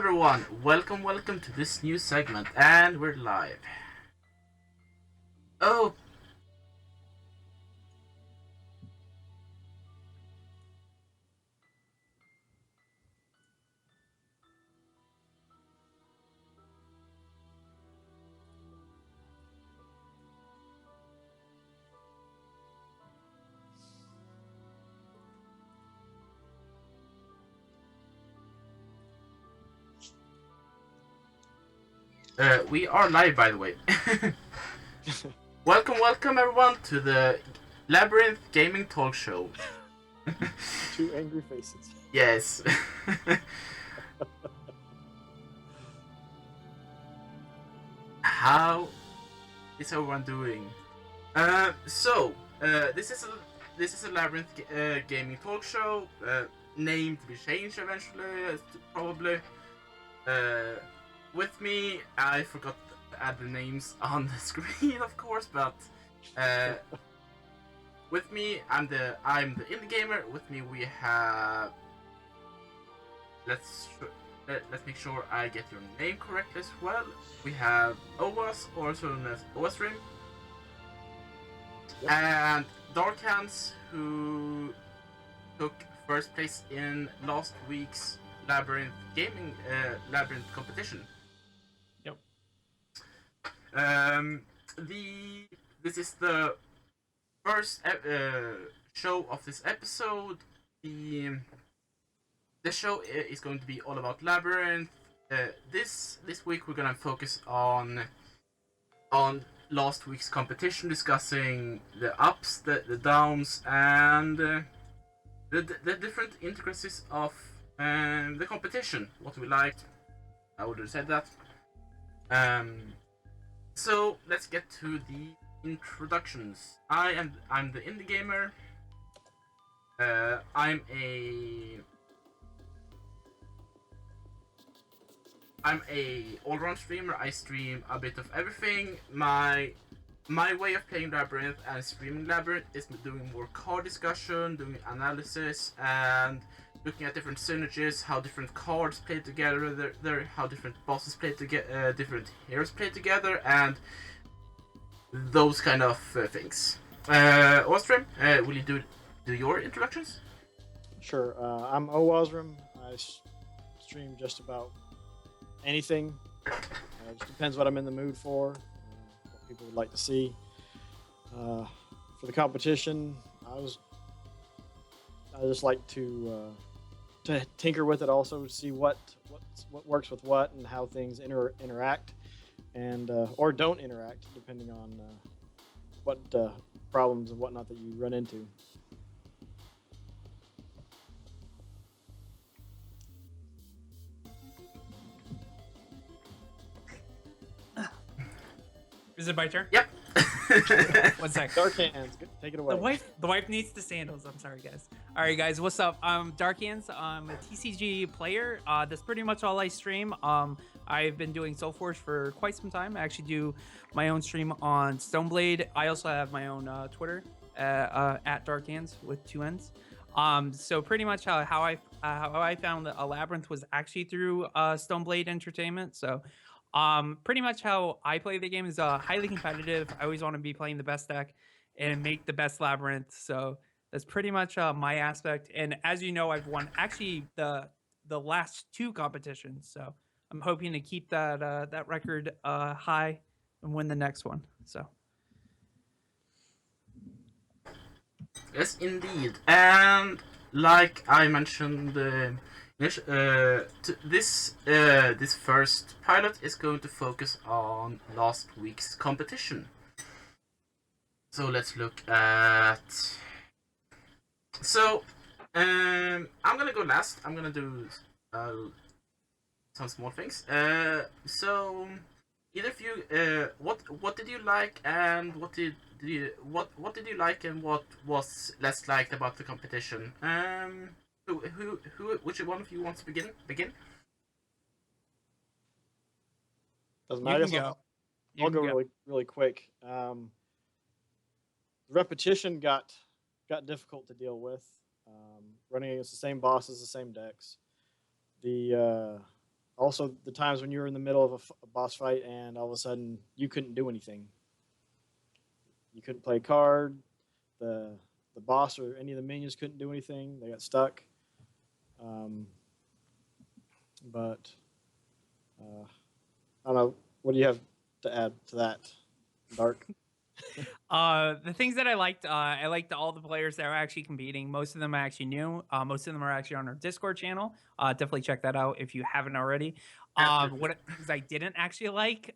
everyone, welcome to this new segment, and we're live. Oh, we are live, by the way. welcome everyone to the Labyrinth Gaming Talk Show. Two angry faces. Yes. How is everyone doing? This is a Labyrinth Gaming Talk Show. Name to be changed eventually, probably. Uh, with me, I forgot to add the names on the screen, of course, but with me, I'm the indie gamer. With me, we have. Let's make sure I get your name correct as well. We have OWAS, also known as OWASRIM, and Dark Hands, who took first place in last week's Labyrinth Labyrinth competition. Yep. This is the first show of this episode. The show is going to be all about Labyrinth. This week we're gonna focus on last week's competition, discussing the ups, the downs, and the different intricacies of the competition. What we liked. I already said that. So let's get to the introductions. I'm the indie gamer. I'm a all-round streamer. I stream a bit of everything. My way of playing Labyrinth and streaming Labyrinth is doing more card discussion, doing analysis, and looking at different synergies, how different cards play together, how different bosses play together, different heroes play together, and those kind of things. Ostrom, will you do your introductions? Sure. I'm Owazrim. I stream just about anything. It just depends what I'm in the mood for, what people would like to see. For the competition, I just like to tinker with it, also see what works with what and how things interact, and or don't interact, depending on what problems and whatnot that you run into. Is it my turn? Yep. 1 sec. Dark Hands, take it away. The wife needs the sandals. I'm sorry, guys. All right, guys, what's up? I'm Dark Hands. I'm a TCG player. That's pretty much all I stream. I've been doing Soulforge for quite some time. I actually do my own stream on Stoneblade. I also have my own Twitter at Dark Hands with 2 N's. So pretty much how I found a Labyrinth was actually through Stoneblade Entertainment. So pretty much how I play the game is highly competitive. I always want to be playing the best deck and make the best Labyrinth. So that's pretty much my aspect. And as you know, I've won actually the last 2 competitions. So I'm hoping to keep that record high and win the next one. So Yes, indeed. And like I mentioned, this first pilot is going to focus on last week's competition. So let's look at. So, I'm gonna go last. I'm gonna do some small things. So either of you, what did you like, and what did you like, and what was less liked about the competition? Which one of you wants to begin? Doesn't you matter. I can guess go. I'll go really quick. Repetition got difficult to deal with. Running against the same bosses, the same decks. The also the times when you were in the middle of a boss fight and all of a sudden you couldn't do anything. You couldn't play a card. The the boss or any of the minions couldn't do anything. They got stuck. Um, but I don't know. What do you have to add to that, Dark? The things that I liked all the players that are actually competing. Most of them I actually knew. Most of them are actually on our Discord channel. Definitely check that out if you haven't already. Absolutely. What things I didn't actually like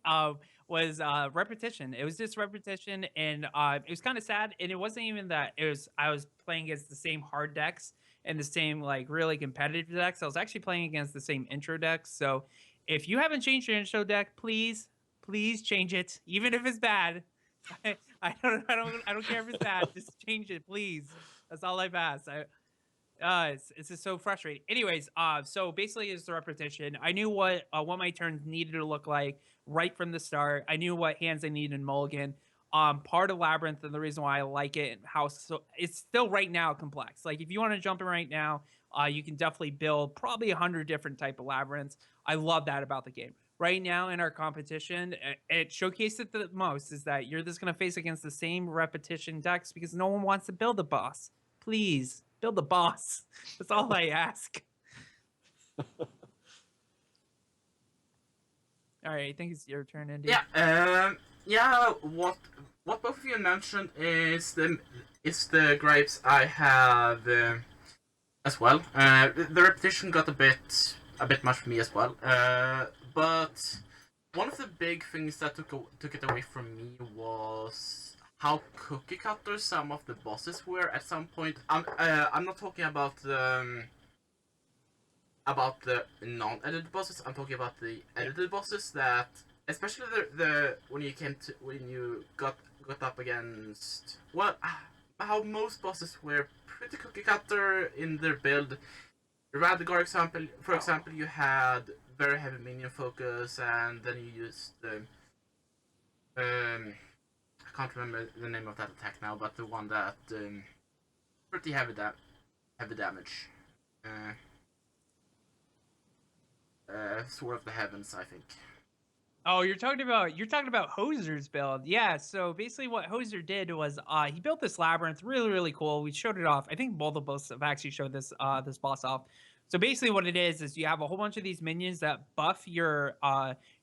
was repetition. It was just repetition, and it was kind of sad. And it wasn't even that. It was I was playing against the same hard decks and the same like really competitive decks. I was actually playing against the same intro decks. So if you haven't changed your intro deck, please change it, even if it's bad. I don't care if it's bad. Just change it, please. That's all I've asked. It's just so frustrating. Anyways, so basically it's the repetition. I knew what my turns needed to look like right from the start. I knew what hands I needed in Mulligan. Part of Labyrinth and the reason why I like it and how it's still right now complex. Like if you want to jump in right now, you can definitely build probably 100 different type of labyrinths. I love that about the game. Right now in our competition, it showcased it the most is that you're just gonna face against the same repetition decks because no one wants to build a boss. Please build a boss. That's all I ask. All right, I think it's your turn, Andy. Yeah. What both of you mentioned is the gripes I have as well. The repetition got a bit much for me as well. But one of the big things that took it away from me was how cookie cutter some of the bosses were at some point. I'm not talking about the non-edited bosses. I'm talking about the edited bosses that, especially when you got up against how most bosses were pretty cookie cutter in their build. Radigar example, for example, you had very heavy minion focus, and then you used I can't remember the name of that attack now, but the one that pretty heavy damage. Uh, Sword of the Heavens, I think. Oh, you're talking about Hoser's build. Yeah, so basically what Hoser did was he built this labyrinth, really cool. We showed it off. I think both of us have actually showed this boss off. So basically what it is you have a whole bunch of these minions that buff your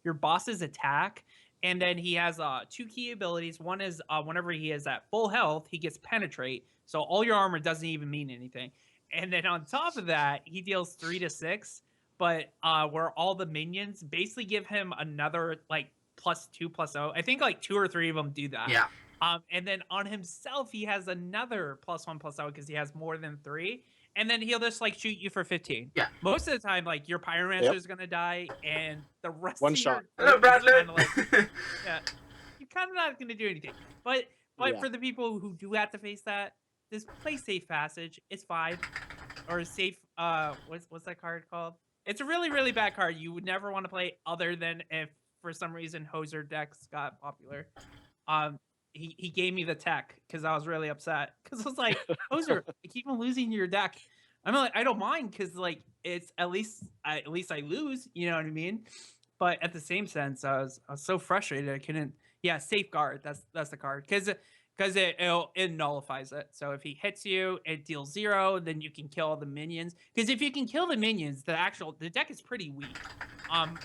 boss's attack, and then he has two key abilities. One is whenever he is at full health, he gets penetrate. So all your armor doesn't even mean anything. And then on top of that, he deals 3 to 6, but where all the minions basically give him another like +2/+0. I think like 2 or 3 of them do that. Yeah. And then on himself, he has another +1/+0 because he has more than 3. And then he'll just like shoot you for 15. Yeah. Most of the time, like your Pyromancer is gonna die, and the rest One of shot. your Hello, Bradley. yeah, you're kind of not gonna do anything. But Yeah. for the people who do have to face that, just play Safe Passage. It's 5 or safe. What's that card called? It's a really bad card. You would never want to play other than if for some reason Hoser decks got popular. He gave me the tech because I was really upset because I was like, Hoser, I keep on losing your deck. I'm like, I don't mind because like it's at least I lose. You know what I mean? But at the same sense, I was so frustrated I couldn't. Yeah, Safeguard. That's the card because it nullifies it. So if he hits you, it deals 0. Then you can kill the minions. Because if you can kill the minions, the deck is pretty weak.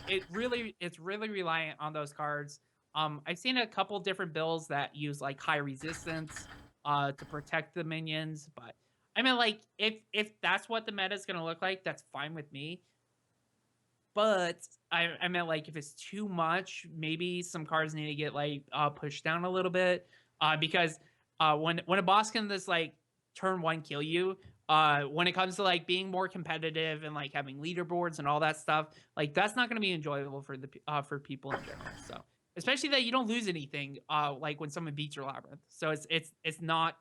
It's really reliant on those cards. I've seen a couple different builds that use like high resistance to protect the minions, but I mean like if that's what the meta is gonna look like, that's fine with me. But I meant like if it's too much, maybe some cards need to get like pushed down a little bit. Because when a boss can just like turn 1 kill you, when it comes to like being more competitive and like having leaderboards and all that stuff, like that's not going to be enjoyable for the for people in general. So especially that you don't lose anything like when someone beats your labyrinth. So it's not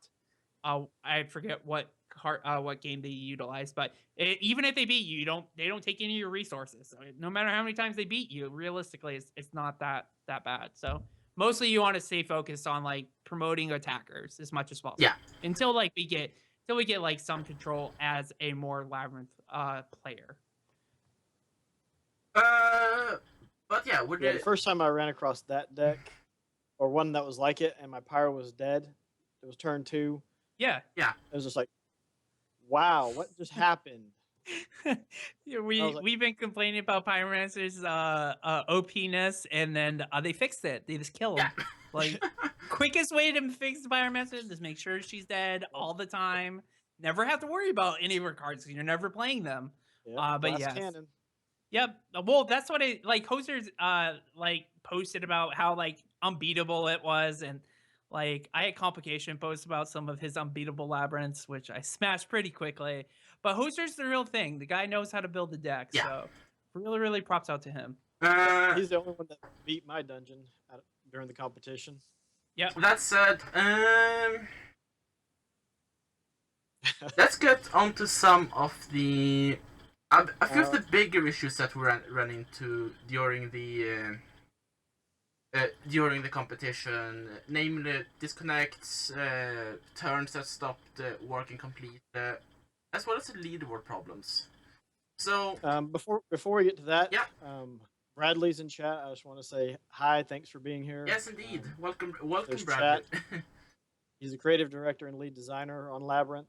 I forget what game they utilize, but even if they beat you, they don't take any of your resources. So no matter how many times they beat you, realistically, it's not that bad. So mostly you want to stay focused on like promoting attackers as much as possible. Yeah. Until we get like some control as a more labyrinth player. But yeah, we're Yeah, the first time I ran across that deck, or one that was like it, and my pyro was dead. It was turn 2. Yeah. yeah. It was just like, wow, what just happened? Yeah, I was like, we've been complaining about Pyromancer's OP-ness, and then they fixed it. They just kill him. Yeah. Like, quickest way to fix the Pyromancer is make sure she's dead all the time. Never have to worry about any of her cards because you're never playing them. yeah, But glass yes. cannon. Yep. Well, that's what I like. Hosers like posted about how like unbeatable it was, and like I had complication posts about some of his unbeatable labyrinths, which I smashed pretty quickly. But Hoser's the real thing. The guy knows how to build a deck, Yeah. so really, really props out to him. He's the only one that beat my dungeon during the competition. Yeah. That said, let's get onto some of the a few of the bigger issues that we ran into during the competition, namely disconnects, turns that stopped working completely, as well as the leaderboard problems. So before we get to that, yeah. Bradley's in chat. I just want to say hi. Thanks for being here. Yes, indeed. Welcome, there's Bradley. He's the creative director and lead designer on Labyrinth.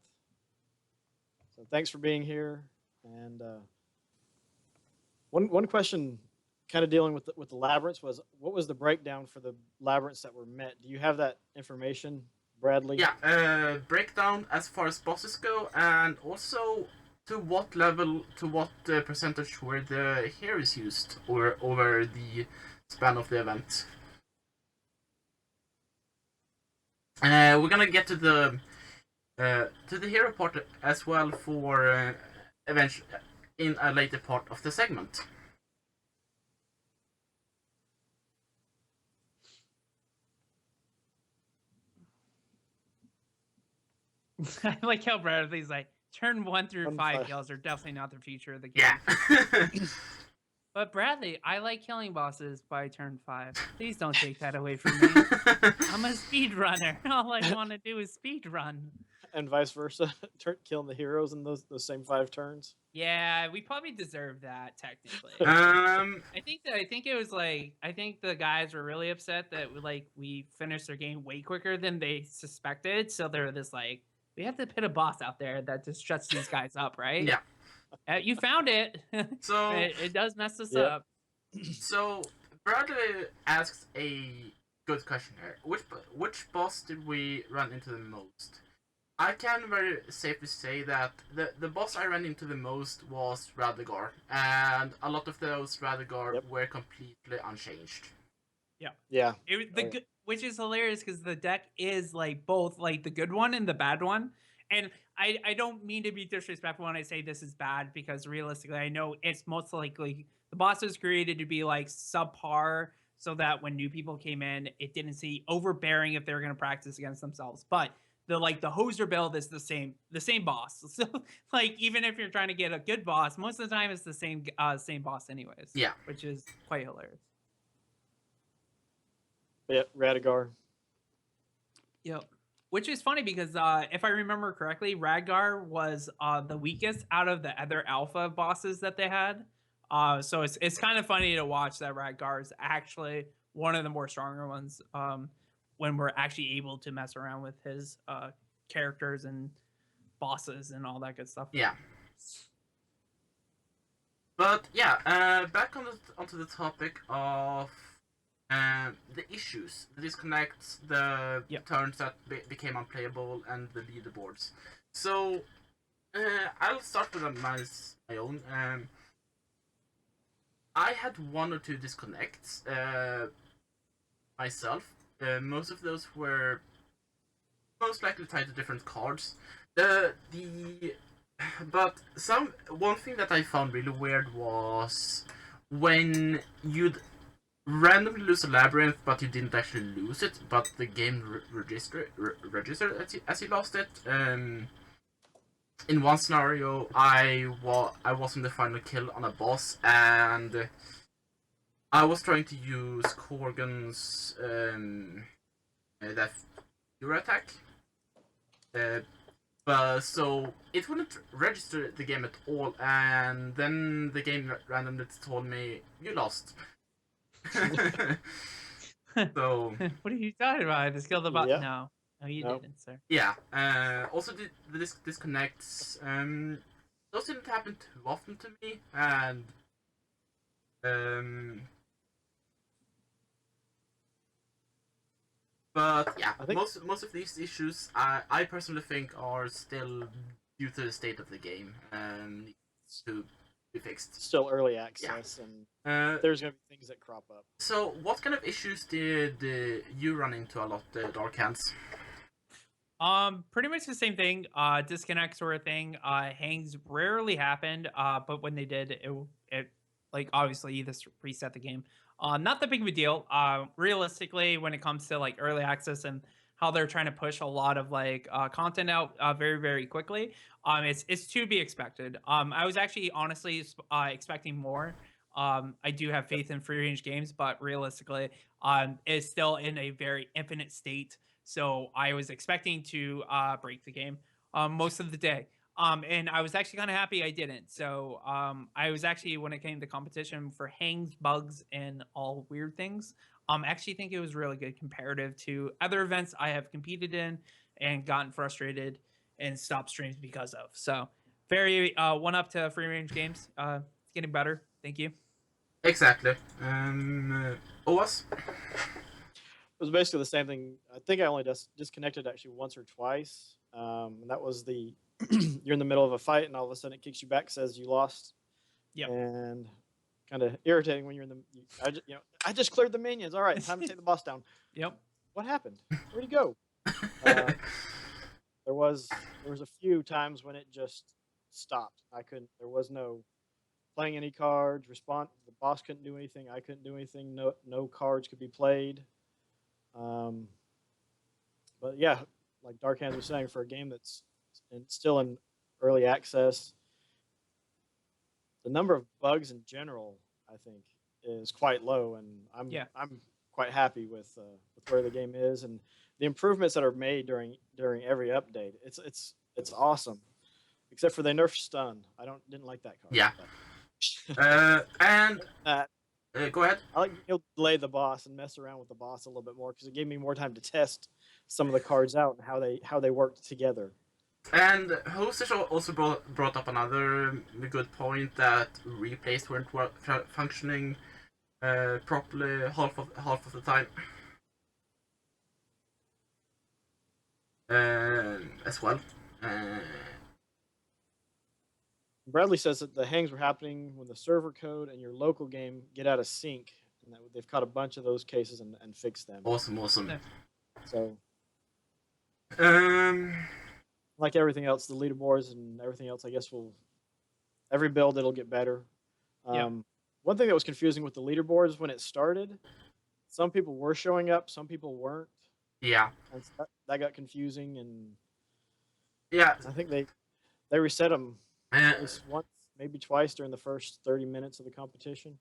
So thanks for being here. And one question, kind of dealing with the labyrinths, was what was the breakdown for the labyrinths that were met? Do you have that information, Bradley? Yeah, breakdown as far as bosses go, and also to what level, to what percentage were the heroes used over the span of the event. We're gonna get to the hero part as well for eventually in a later part of the segment. I like how Bradley's like turn 1 through 5 kills are definitely not the future of the game. Yeah. But Bradley, I like killing bosses by turn 5. Please don't take that away from me. I'm a speedrunner. All I want to do is speedrun. And vice versa, killing the heroes in those same 5 turns. Yeah, we probably deserve that technically. I think it was like I think the guys were really upset that we finished their game way quicker than they suspected. So they're just like, we have to put a boss out there that just shuts these guys up, right? Yeah. You found it. So it does mess us up. So Bradley asks a good question here. Which boss did we run into the most? I can very safely say that the boss I ran into the most was Radagar, and a lot of those Radagar were completely unchanged. Yeah. Which is hilarious because the deck is like both like the good one and the bad one. And I don't mean to be disrespectful when I say this is bad, because realistically I know it's most likely the boss was created to be like subpar so that when new people came in, it didn't seem overbearing if they were going to practice against themselves. But the Hoser build is the same boss. So like even if you're trying to get a good boss, most of the time it's the same boss anyways. Yeah. Which is quite hilarious. Yeah, Radagar. Yep. Which is funny because if I remember correctly, Radgar was the weakest out of the other alpha bosses that they had. So it's kind of funny to watch that Radgar is actually one of the more stronger ones when we're actually able to mess around with his characters and bosses and all that good stuff. Yeah. But yeah, back onto the topic of the issues, the disconnects, the turns that became unplayable, and the leaderboards. So I'll start with my own. I had 1 or 2 disconnects myself. Most of those were most likely tied to different cards. But one thing that I found really weird was when you'd randomly lose a labyrinth, but you didn't actually lose it, but the game registered as you lost it. In one scenario, I was in the final kill on a boss, and I was trying to use that Fury attack, But so it wouldn't register the game at all, and then the game randomly told me you lost. So What are you talking about? I just killed the bot. Yeah. No, you Nope. didn't, sir. yeah. Also, the disconnects. Those didn't happen too often to me, and um. But yeah, I think most of these issues I personally think are still due to the state of the game and needs to be fixed. still early access, and there's gonna be things that crop up. So what kind of issues did you run into a lot, Dark Hands? Pretty much the same thing. Disconnect sort of thing. Hangs rarely happened. But when they did, it like obviously you just reset the game. Not that big of a deal. Realistically, when it comes to like early access and how they're trying to push a lot of like content out very very quickly, it's to be expected. I was actually honestly expecting more. I do have faith in free range games, but realistically, it's still in a very infinite state, so I was expecting to break the game most of the day. And I was actually kind of happy I didn't. So I was actually, when it came to competition for hangs, bugs, and all weird things, actually think it was really good comparative to other events I have competed in and gotten frustrated and stopped streams because of. So very one up to free range games. It's getting better. Thank you. Exactly. OS? It was basically the same thing. I think I only disconnected actually once or twice, and that was the you're in the middle of a fight and all of a sudden it kicks you back, says you lost, Yep. and kind of irritating when you're in the. I just cleared the minions. All right, time to take the boss down. Yep. What happened? Where'd he go? Uh, there was a few times when it just stopped. I couldn't. There was no playing any cards. The boss couldn't do anything. I couldn't do anything. No cards could be played. But yeah, like Dark Hands was saying, for a game that's still in early access, the number of bugs in general, I think, is quite low, and I'm quite happy with where the game is and the improvements that are made during every update. It's awesome, except for they nerfed stun. Didn't like that card. Yeah. And go ahead. I like to delay the boss and mess around with the boss a little bit more because it gave me more time to test some of the cards out and how they worked together. And Hostess also brought up another good point that replays weren't functioning properly half of the time. As well. Bradley says that the hangs were happening when the server code and your local game get out of sync, and that they've caught a bunch of those cases and fixed them. Awesome. So, like everything else, the leaderboards and everything else, I guess every build it'll get better. One thing that was confusing with the leaderboards when it started, some people were showing up, some people weren't. Yeah. And that got confusing, and yeah, I think they reset them at least once, maybe twice during the first 30 minutes of the competition.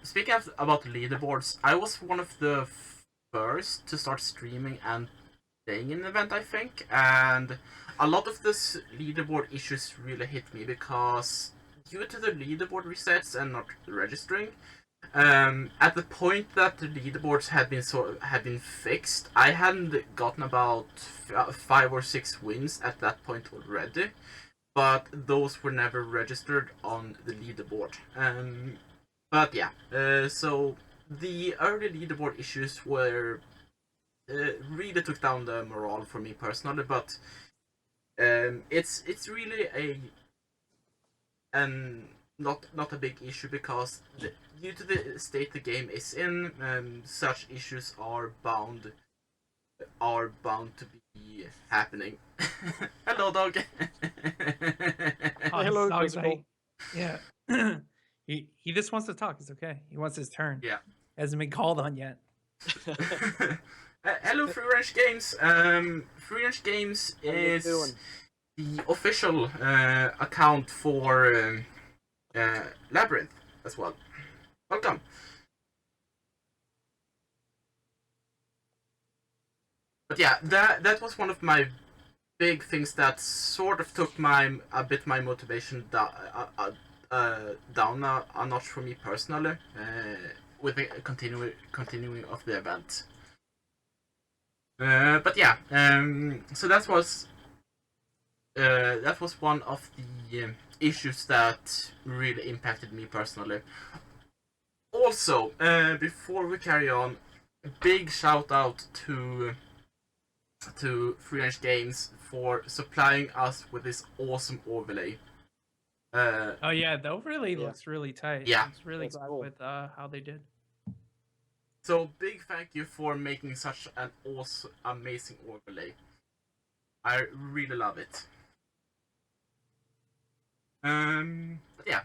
Speaking about leaderboards, I was one of the first to start streaming and playing an event, I think, and a lot of this leaderboard issues really hit me because due to the leaderboard resets and not registering, at the point that the leaderboards had been fixed, I hadn't gotten about 5 or 6 wins at that point already, but those were never registered on the leaderboard. But yeah, so the early leaderboard issues were really took down the morale for me personally, but it's really not a big issue because due to the state the game is in, such issues are bound to be happening. Hello, dog. Hello, dog's Jessica. like, yeah. he just wants to talk. It's okay. He wants his turn. Yeah. Hasn't been called on yet. Hello, Freerange Games. Freerange Games is the official account for Labyrinth as well. Welcome. But yeah, that was one of my big things that sort of took my motivation down a notch for me personally, with the continuing of the event. But yeah, so that was one of the issues that really impacted me personally. Also, before we carry on, a big shout out to Freerange Games for supplying us with this awesome overlay. Oh yeah, the overlay Yeah. looks really tight. Yeah. I was really That's glad cool. with how they did. So big thank you for making such an awesome, amazing overlay. I really love it. But yeah,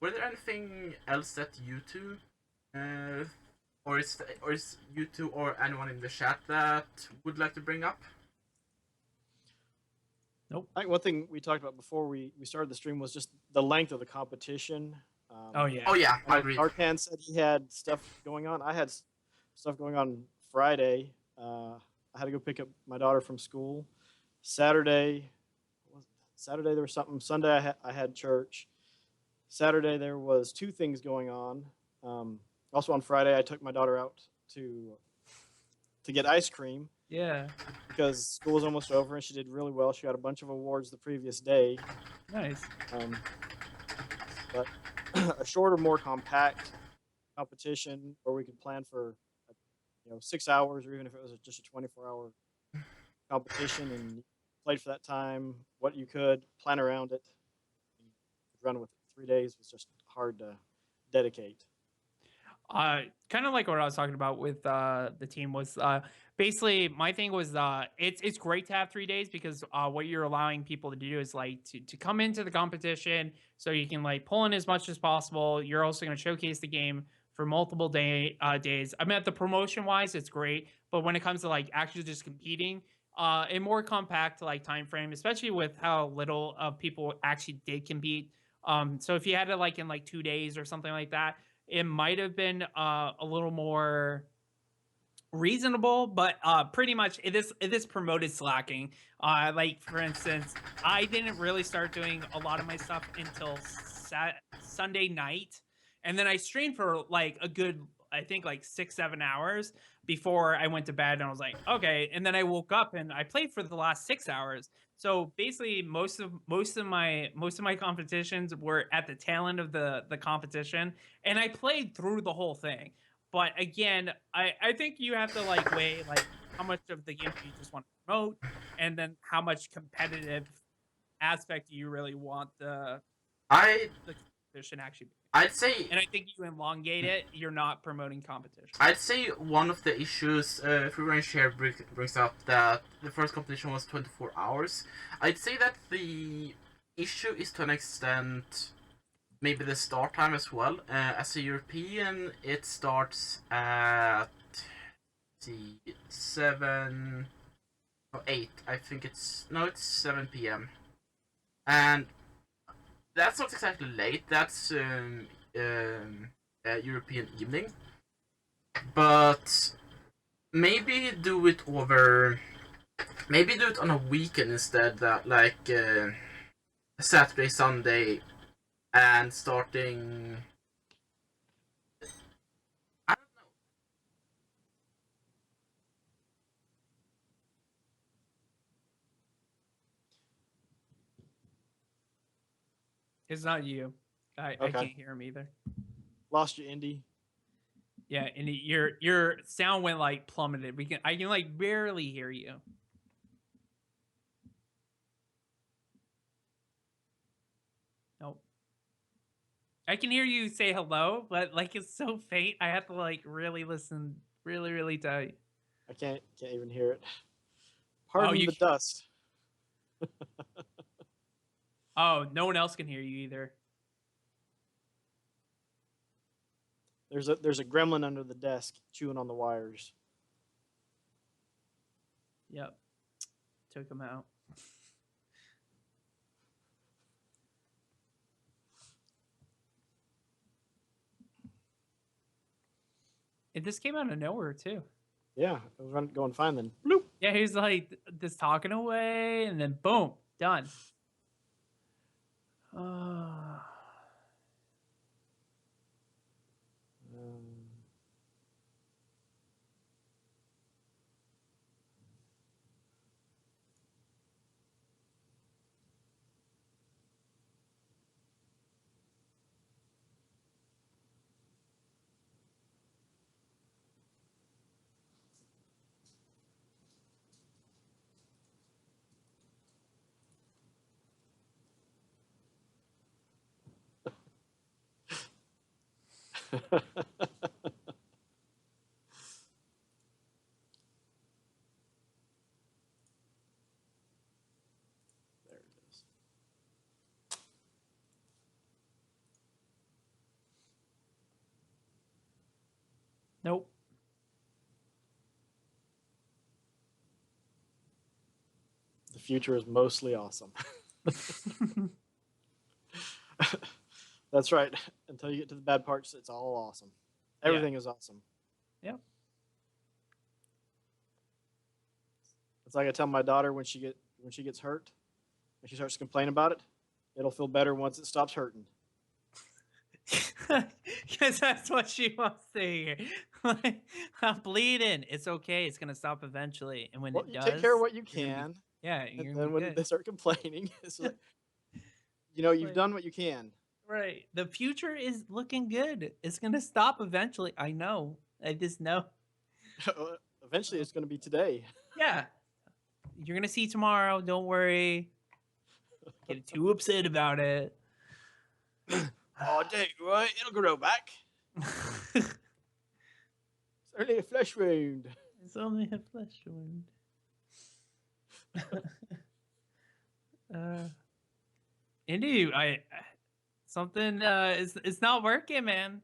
were there anything else that you two, or is you two or anyone in the chat that would like to bring up? Nope. I think one thing we talked about before we started the stream was just the length of the competition. Oh yeah. Oh yeah, I know agreed. Arkan said he had stuff going on. I had stuff going on Friday. I had to go pick up my daughter from school. Saturday there was something. Sunday I had church. Saturday there was two things going on. Also on Friday I took my daughter out to get ice cream Yeah. because school was almost over and she did really well. She got a bunch of awards the previous day. Nice. But a shorter, more compact competition where we could plan for 6 hours, or even if it was just a 24-hour competition and played for that time, what you could plan around it, and run with it. 3 days was just hard to dedicate. Kind of like what I was talking about with the team was basically my thing was it's great to have 3 days because what you're allowing people to do is like to come into the competition so you can like pull in as much as possible. You're also going to showcase the game for multiple days. I mean, the promotion wise, it's great, but when it comes to like actually just competing, a more compact like time frame, especially with how little of people actually did compete. So if you had it like in like 2 days or something like that, it might have been a little more reasonable, but pretty much it is promoted slacking. Like for instance, I didn't really start doing a lot of my stuff until Sunday night, and then I streamed for like a good, I think like 6-7 hours before I went to bed, and I was like, okay. And then I woke up and I played for the last 6 hours. So basically, most of my competitions were at the tail end of the competition, and I played through the whole thing. But again, I think you have to like weigh like how much of the game you just want to promote, and then how much competitive aspect do you really want the competition actually. I'd say And I think you elongate it, you're not promoting competition. I'd say one of the issues Freerange here brings up that the first competition was 24 hours. I'd say that the issue is to an extent maybe the start time as well. As a European, it starts at 7 or 8. I think it's 7 p.m. And that's not exactly late. That's European evening. But maybe do it over. Maybe do it on a weekend instead. That like Saturday, Sunday, and starting. I don't know. It's not you. I can't hear him either. Lost you, Indy. Yeah, and your sound went like plummeted. I can like barely hear you. Nope. I can hear you say hello, but like it's so faint. I have to like really listen, really tight. I can't even hear it. Pardon the dust. Oh, no one else can hear you either. There's a gremlin under the desk chewing on the wires. Yep. Took him out. And this came out of nowhere too. Yeah, I was going to find them. Bloop. Yeah, he's like just talking away, and then boom, done. Uh, Um, there it is. nope. The future is mostly awesome. That's right. Until you get to the bad parts, it's all awesome. Everything is awesome. Yep. It's like I tell my daughter when she gets hurt, and she starts to complain about it, it'll feel better once it stops hurting. Because that's what she wants to hear. Like, I'm bleeding. It's okay. It's gonna stop eventually, and when Well, it you does, take care of what you you're gonna can, be, yeah, and you're gonna then be when good. they start complaining, it's like, you've Like, done what you can. right. The future is looking good. It's gonna stop eventually. I know. I just know. Eventually, it's going to be today. Yeah. You're gonna see tomorrow. Don't worry. Get too upset about it. Oh, dang, right? It'll grow back. It's It's only a flesh wound. only a flesh wound. uh, Indeed, something is it's not working, man.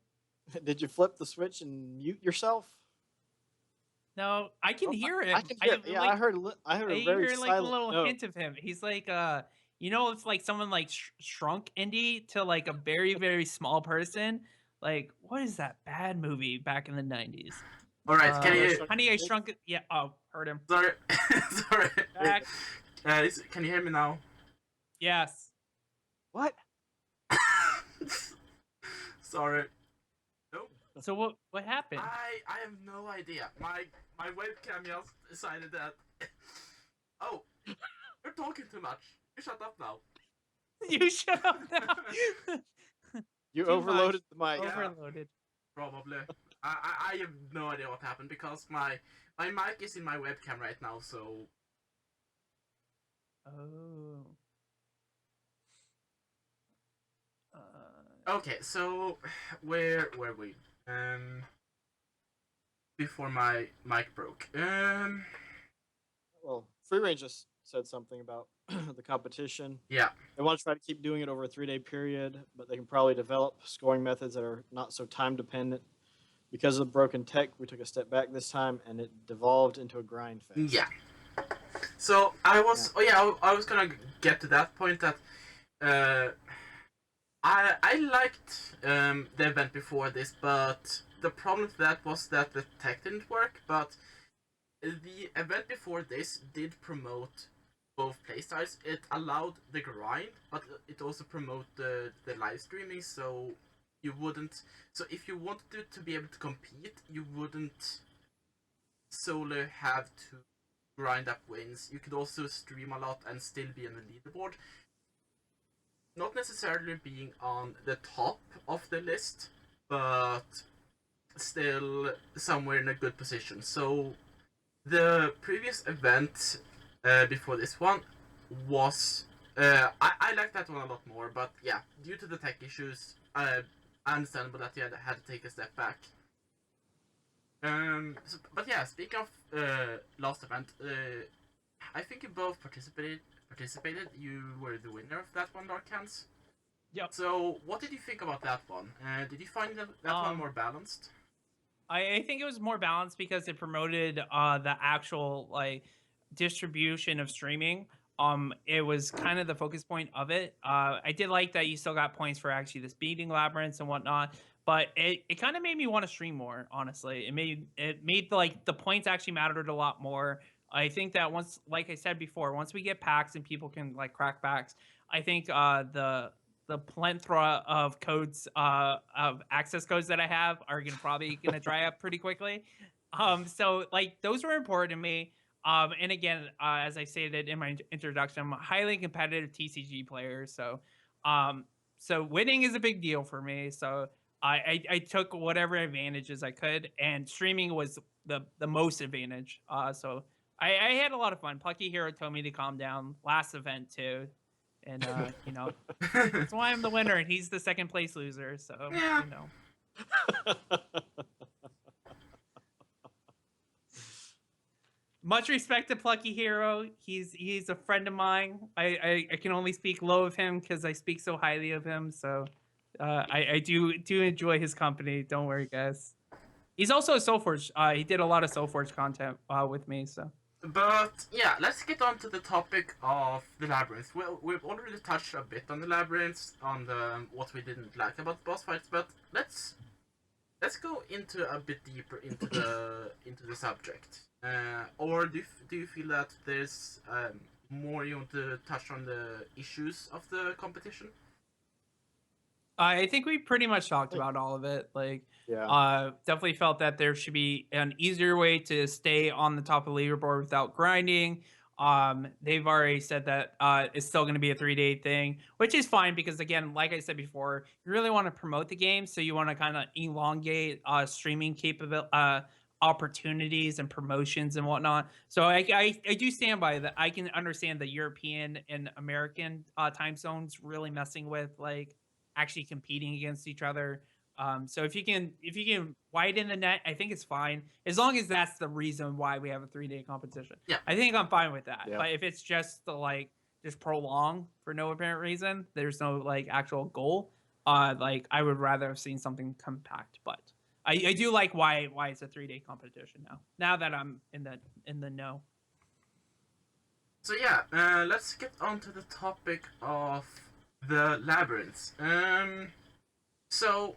Did you flip the switch and mute yourself? No, I can hear him. I can hear. Yeah, Like, I heard I a very hear like a silent little no. hint of him. He's like, it's like someone like shrunk Indy to like a very very small person. Like, what is that bad movie back in the 90s? All right, can you? Honey, I Shrunk It. Yeah. Oh, heard him. Sorry, sorry. Back. Can you hear me now? Yes. What? Sorry. Nope. So what happened? I have no idea. My webcam just decided that. Oh, you're talking too much. You shut up now. You shut up now. You Too overloaded the mic. Yeah. Overloaded. Probably. I have no idea what happened because my mic is in my webcam right now, so. Oh. Okay, so where were we? Before my mic broke. Well, Freerange just said something about the competition. Yeah. They want to try to keep doing it over a 3-day period, but they can probably develop scoring methods that are not so time dependent. Because of the broken tech, we took a step back this time, and it devolved into a grind phase. Yeah. So I was. Yeah. Oh yeah, I was gonna get to that point that. I liked the event before this, but the problem with that was that the tech didn't work. But the event before this did promote both playstyles. It allowed the grind, but it also promoted the live streaming. So you wouldn't. So if you wanted to be able to compete, you wouldn't solely have to grind up wins. You could also stream a lot and still be on the leaderboard. Not necessarily being on the top of the list, but still somewhere in a good position. So the previous event before this one was I like that one a lot more, but yeah, due to the tech issues, understandable that you had to take a step back. But yeah, speaking of last event, I think you both participated. You were the winner of that one, Dark Hands. Yep. So, what did you think about that one? Did you find that one more balanced? I think it was more balanced because it promoted the actual like distribution of streaming. It was kind of the focus point of it. I did like that you still got points for actually this beating labyrinths and whatnot, but it kind of made me want to stream more. Honestly, it made like the points actually mattered a lot more. I think that once, like I said before, once we get packs and people can like crack packs, I think the plethora of codes of access codes that I have are gonna probably gonna dry up pretty quickly. So like those were important to me. And again, as I stated in my introduction, I'm a highly competitive TCG player, um, so winning is a big deal for me. So I took whatever advantages I could, and streaming was the most advantage. So I had a lot of fun. Plucky Hero told me to calm down last event too, and that's why I'm the winner, and he's the second place loser. So Yeah. Much respect to Plucky Hero. He's a friend of mine. I can only speak low of him because I speak so highly of him. So I do enjoy his company. Don't worry, guys. He's also a Soulforge. He did a lot of Soulforge content with me. So. But yeah, let's get on to the topic of the Labyrinth. Well, we've already touched a bit on the Labyrinth, on the what we didn't like about the boss fights, but let's go into a bit deeper into the subject. Or do you feel that there's more you want to touch on the issues of the competition? I think we pretty much talked about all of it. Like, Yeah. definitely felt that there should be an easier way to stay on the top of the leaderboard without grinding. They've already said that it's still going to be a 3-day thing, which is fine because again, like I said before, you really want to promote the game, so you want to kind of elongate streaming capability. Opportunities and promotions and whatnot. So I do stand by that. I can understand the European and American time zones really messing with like actually competing against each other. So if you can widen the net, I think it's fine as long as that's the reason why we have a 3-day competition. Yeah, I think I'm fine with that. Yeah. But if it's just to like just prolong for no apparent reason, there's no like actual goal. Like I would rather have seen something compact. But I do like why it's a 3-day competition now. Now that I'm in the know. So yeah, let's get on to the topic of the labyrinths. So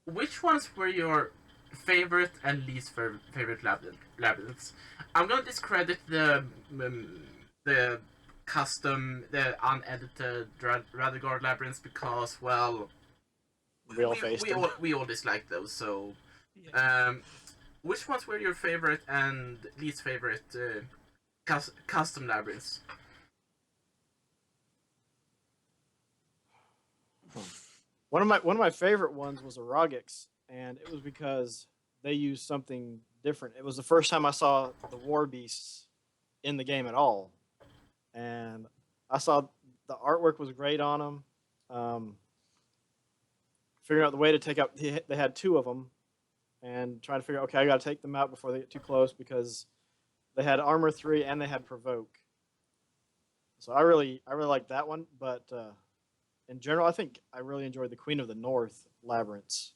which ones were your favorite and least favorite labyrinths? I'm gonna discredit the custom, the unedited Radagard labyrinths because, well, we all dislike those. So, Yeah. which ones were your favorite and least favorite custom labyrinths? One of my favorite ones was Arogix, and it was because they used something different. It was the first time I saw the war beasts in the game at all, and I saw the artwork was great on them. Figuring out the way to take out, they had 2 of them, and trying to figure out, okay, I got to take them out before they get too close because they had armor 3 and they had provoke. So I really liked that one, but in general, I think I really enjoyed the Queen of the North labyrinths,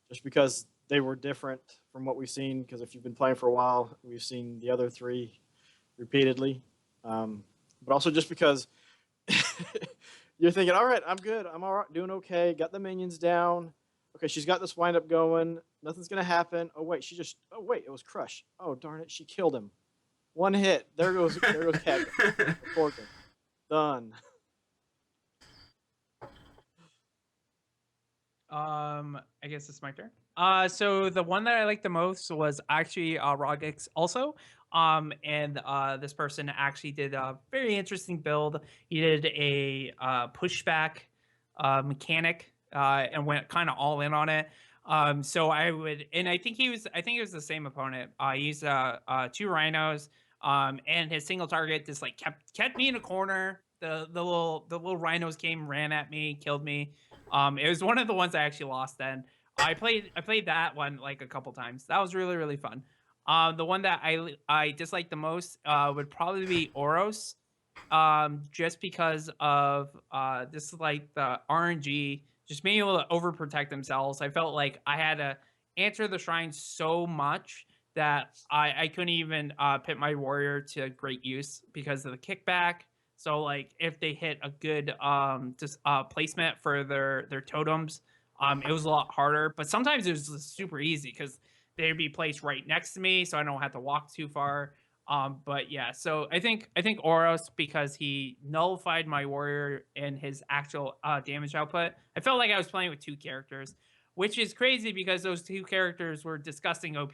just because they were different from what we've seen. Because if you've been playing for a while, we've seen the other 3 repeatedly, but also just because you're thinking, all right, I'm good, I'm all right, doing okay, got the minions down. Okay, she's got this wind up going. Nothing's gonna happen. Oh wait, it was Crush. Oh darn it, she killed him. 1 hit. There goes Cat. Done. I guess it's my turn. So the one that I liked the most was actually Rogix also. And this person actually did a very interesting build. He did a pushback mechanic and went kind of all in on it. So I would, and I think it was the same opponent. He used 2 rhinos, and his single target just like kept me in a corner. The little rhinos came, ran at me, killed me. It was one of the ones I actually lost then. I played that one like a couple times. That was really, really fun. The one that I disliked the most would probably be Oros. Just because of just like the RNG, just being able to overprotect themselves. I felt like I had to answer the shrine so much that I couldn't even put my warrior to great use because of the kickback. So like if they hit a good just placement for their totems, it was a lot harder. But sometimes it was just super easy because they'd be placed right next to me, so I don't have to walk too far. But yeah, so I think Oros, because he nullified my warrior and his actual damage output. I felt like I was playing with two characters, which is crazy because those two characters were disgusting OP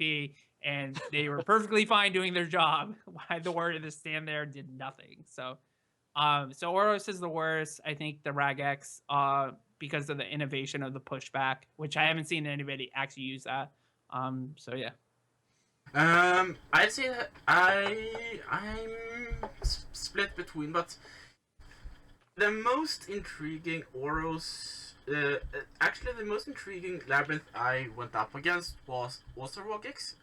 and they were perfectly fine doing their job. Why the warrior just stand there and did nothing? So Oros is the worst. I think the Ragex, because of the innovation of the pushback, which I haven't seen anybody actually use that. So yeah. I'd say that I'm split between, but the most intriguing Oros, actually the most intriguing Labyrinth I went up against was also Rogix.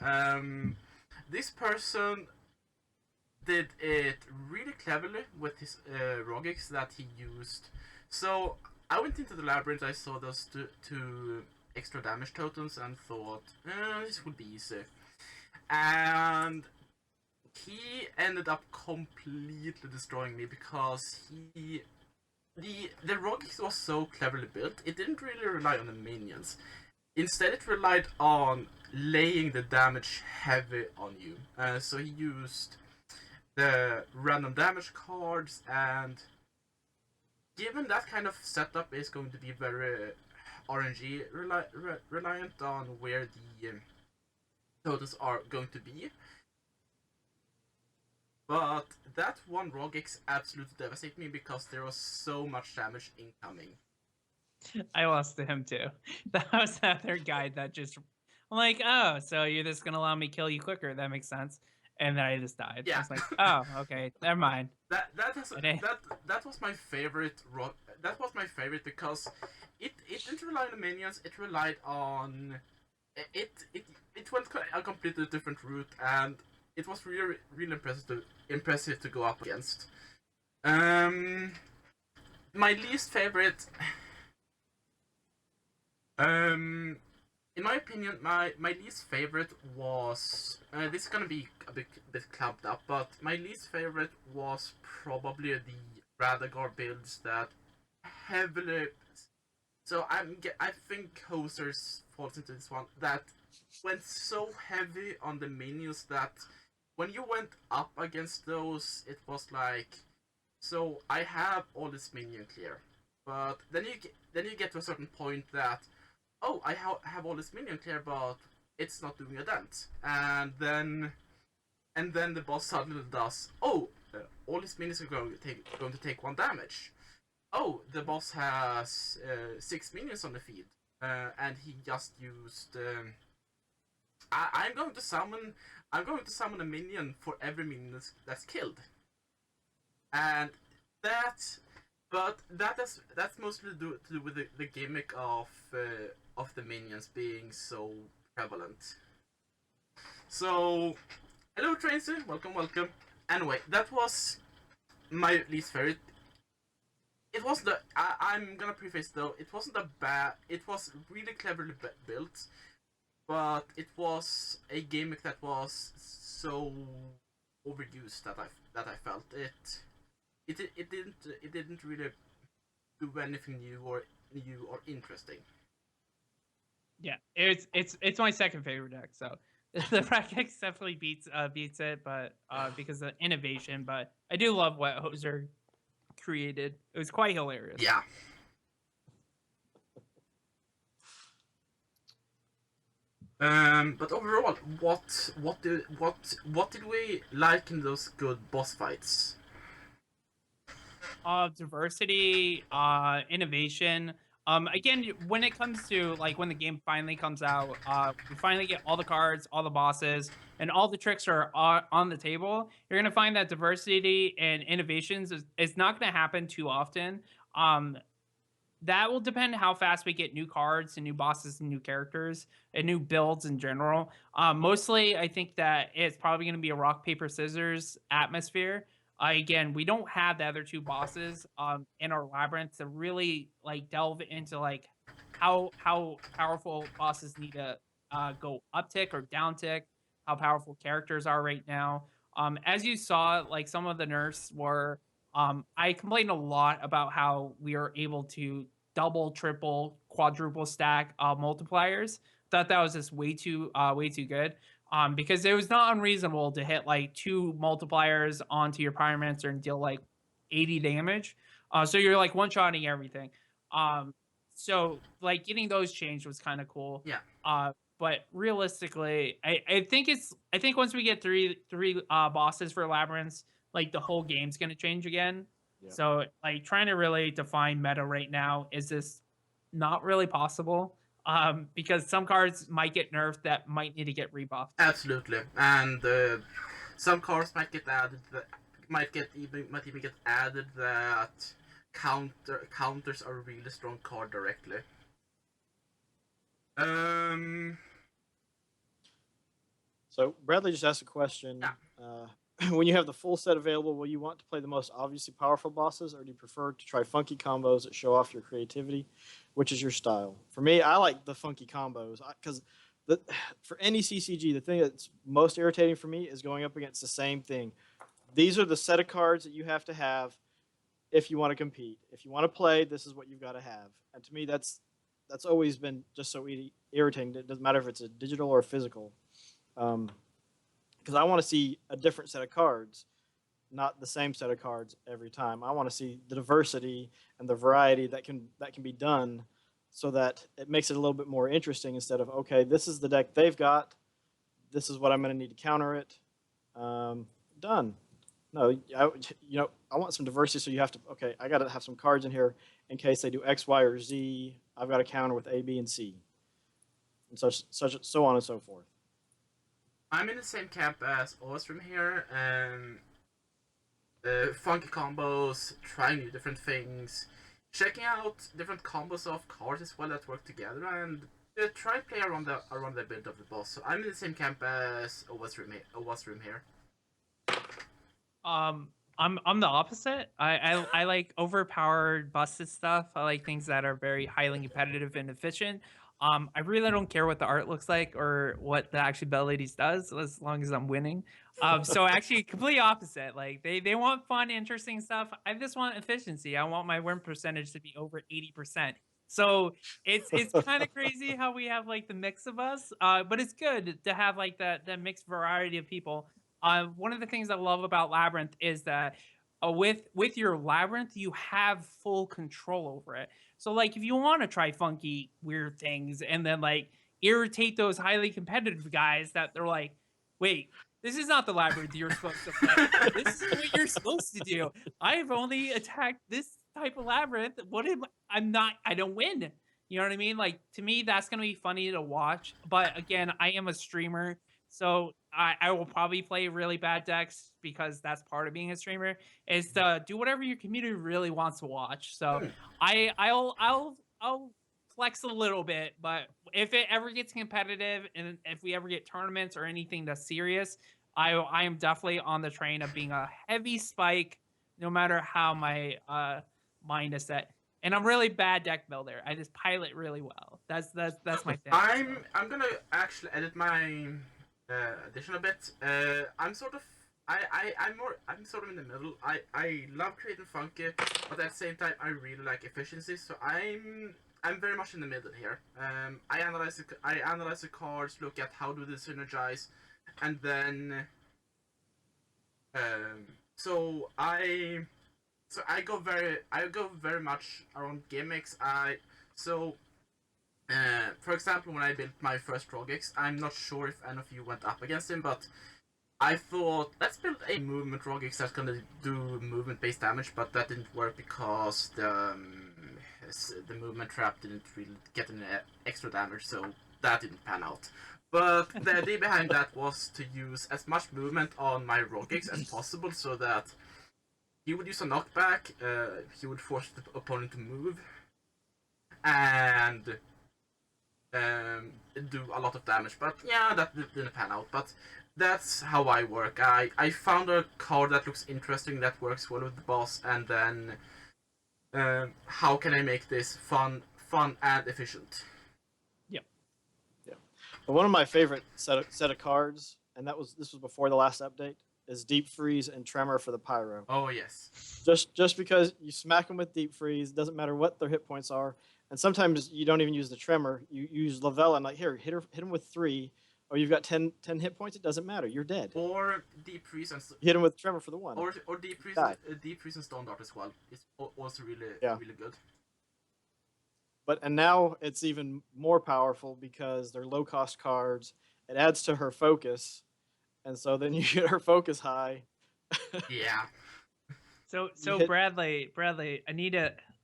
This person did it really cleverly with his Rogix that he used. So I went into the Labyrinth, I saw those two extra damage totems and thought, this would be easy. And he ended up completely destroying me because the Rogix was so cleverly built. It didn't really rely on the minions. Instead, it relied on laying the damage heavy on you. So he used the random damage cards, and given that kind of setup is going to be very RNG reliant on where the totals are going to be. But that one Rogix absolutely devastated me because there was so much damage incoming. I lost to him too. That was another guy that just, I'm like, oh, so you're just gonna allow me kill you quicker? That makes sense. And then I just died. Yeah. I was like, oh, okay, never mind. That was my favorite. That was my favorite because it didn't rely on the minions. It relied on it went a completely different route, and it was really impressive to go up against. My least favorite. In my opinion, my least favorite was this is gonna be a bit clubbed up, but my least favorite was probably the Radagar builds that heavily. So I think Hosers falls into this one that went so heavy on the minions that when you went up against those, it was like, so I have all this minion clear, but then you get to a certain point that, oh, I have all this minion clear, but it's not doing a dent, and then the boss suddenly does, oh, all his minions are going to take 1 damage. Oh, the boss has 6 minions on the field, and he just used. I'm going to summon a minion for every minion that's killed, and that's mostly to do with the gimmick of the minions being so prevalent. So, hello Tracy, welcome. Anyway, that was my least favorite. It was I'm gonna preface though, it wasn't a bad. It was really cleverly built, but it was a gimmick that was so overused that I felt it didn't really do anything new or interesting. Yeah, it's my second favorite deck. So the Ragex definitely beats it, but because of innovation. But I do love what Hoser created. It was quite hilarious. Yeah. But overall, what did we like in those good boss fights? Diversity, innovation. Again, when it comes to like when the game finally comes out, we finally get all the cards, all the bosses, and all the tricks are on the table. You're gonna find that diversity and innovations is not gonna happen too often. That will depend how fast we get new cards and new bosses and new characters and new builds in general. Mostly, I think that it's probably going to be a rock paper scissors atmosphere. Again, we don't have the other two bosses in our labyrinth to really like delve into like how powerful bosses need to go uptick or downtick, how powerful characters are right now. As you saw, like some of the nerfs were I complained a lot about how we are able to double, triple, quadruple stack multipliers, thought that was just way too good. Because it was not unreasonable to hit like 2 multipliers onto your pyromancer and deal like 80 damage. So you're like one-shotting everything. Um, so like getting those changed was kind of cool. Yeah. But realistically, I think once we get three bosses for Labyrinth, like the whole game's gonna change again. Yeah. So like trying to really define meta right now is just not really possible. Because some cards might get nerfed that might need to get rebuffed. Absolutely, and some cards might get added that might even get added that counters a really strong card directly. So Bradley just asked a question. Yeah. When you have the full set available, will you want to play the most obviously powerful bosses, or do you prefer to try funky combos that show off your creativity? Which is your style? For me, I like the funky combos because for any CCG, the thing that's most irritating for me is going up against the same thing. These are the set of cards that you have to have if you want to compete. If you want to play, this is what you've got to have. And to me, that's always been just so irritating. It doesn't matter if it's a digital or a physical. Because I want to see a different set of cards, not the same set of cards every time. I want to see the diversity and the variety that can be done, so that it makes it a little bit more interesting instead of, okay, this is the deck they've got, this is what I'm going to need to counter it. Done. No, I want some diversity, so you have to, okay, I got to have some cards in here in case they do X, Y, or Z. I've got to counter with A, B, and C, and so on and so forth. I'm in the same camp as Ostrom here. Funky combos, trying new different things, checking out different combos of cards as well that work together, and try play around the build of the boss. So I'm in the same camp as Ostrom here. I'm the opposite. I like overpowered busted stuff. I like things that are very highly competitive and efficient. I really don't care what the art looks like or what the actual abilities does, as long as I'm winning. So actually complete opposite. Like they want fun, interesting stuff. I just want efficiency. I want my win percentage to be over 80%. So it's kind of crazy how we have like the mix of us. But it's good to have like that mixed variety of people. One of the things I love about Labyrinth is that with your Labyrinth, you have full control over it. So like if you want to try funky weird things and then like irritate those highly competitive guys that they're like, wait, this is not the Labyrinth you're supposed to play. This is what you're supposed to do. I've only attacked this type of Labyrinth. I don't win. You know what I mean? Like to me, that's gonna be funny to watch. But again, I am a streamer. So I will probably play really bad decks because that's part of being a streamer, is to do whatever your community really wants to watch. So I'll flex a little bit, but if it ever gets competitive and if we ever get tournaments or anything that's serious, I am definitely on the train of being a heavy spike, no matter how my mind is set. And I'm really bad deck builder. I just pilot really well. That's my thing. I'm gonna actually edit my addition a bit. I'm sort of I'm sort of in the middle. I love creating funky, but at the same time I really like efficiency. So I'm very much in the middle here. I analyze the cards, look at how do they synergize, and then so I go very much around gimmicks. For example, when I built my first Rogex, I'm not sure if any of you went up against him, but I thought, let's build a movement Rogex that's gonna do movement-based damage, but that didn't work because the movement trap didn't really get any extra damage, so that didn't pan out. But the idea behind that was to use as much movement on my Rogex as possible, so that he would use a knockback, he would force the opponent to move, and do a lot of damage. But yeah, that didn't pan out. But that's how I work. I found a card that looks interesting, that works well with the boss, and then how can I make this fun and efficient? Yeah. But one of my favorite set of cards, and this was before the last update, is Deep Freeze and Tremor for the Pyro. Oh yes. Just because you smack them with Deep Freeze, doesn't matter what their hit points are, And sometimes you don't even use the tremor. You use Lavelle and like here, hit him with 3, or you've got 10 hit points. It doesn't matter. You're dead. Or deep freeze and You hit him with tremor for the 1. or deep freeze Die. deep freeze and stone dart as well. It's also Yeah. really good. And now it's even more powerful because they're low cost cards. It adds to her focus, and so then you get her focus high. Yeah. So hit- Bradley,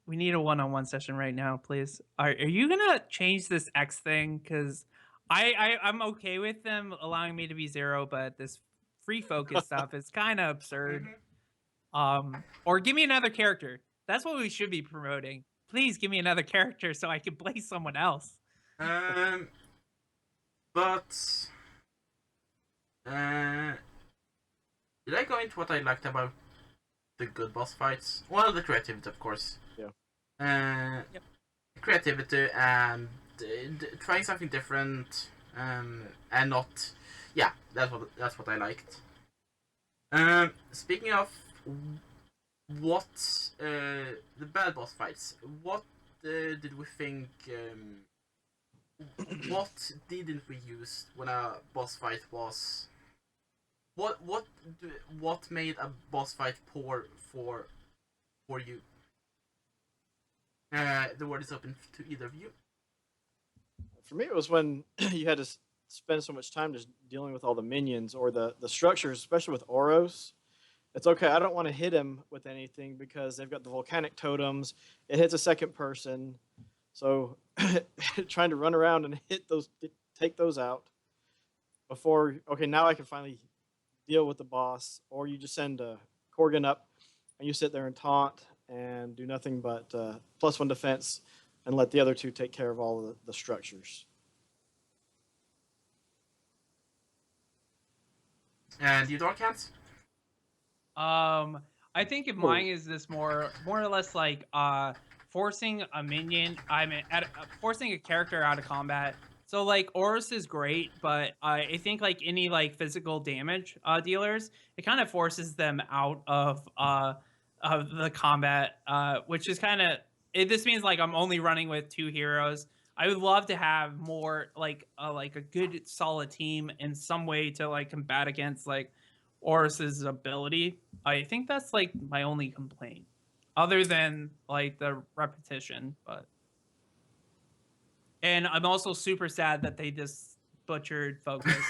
we need a one-on-one session right now, please. Are you gonna change this X thing? Because I'm okay with them allowing me to be 0, but this free focus stuff is kind of absurd. Or give me another character. That's what we should be promoting. Please give me another character so I can play someone else. But did I go into what I liked about the good boss fights? Well, the creativity, of course. Yeah. Yep. Creativity and trying something different, and not. Yeah, that's what I liked. Speaking of what the bad boss fights, what did we think? What didn't we use when a boss fight was? What made a boss fight poor for you? The word is open to either of you. For me, it was when you had to spend so much time just dealing with all the minions or the structures, especially with Oros. It's okay. I don't want to hit him with anything because they've got the volcanic totems. It hits a second person, so trying to run around and take those out before. Okay, now I can finally deal with the boss. Or you just send a Korgan up, and you sit there and taunt and do nothing but +1 defense, and let the other 2 take care of all of the structures. And you, Dark Hands? I think if mine is this more or less like forcing a minion, forcing a character out of combat. So like Oris is great, but I think like any like physical damage dealers, it kind of forces them out of the combat, which is kind of this means like I'm only running with 2 heroes. I would love to have more like a good solid team in some way to like combat against like Oris's ability. I think that's like my only complaint, other than like the repetition. And I'm also super sad that they just butchered focus.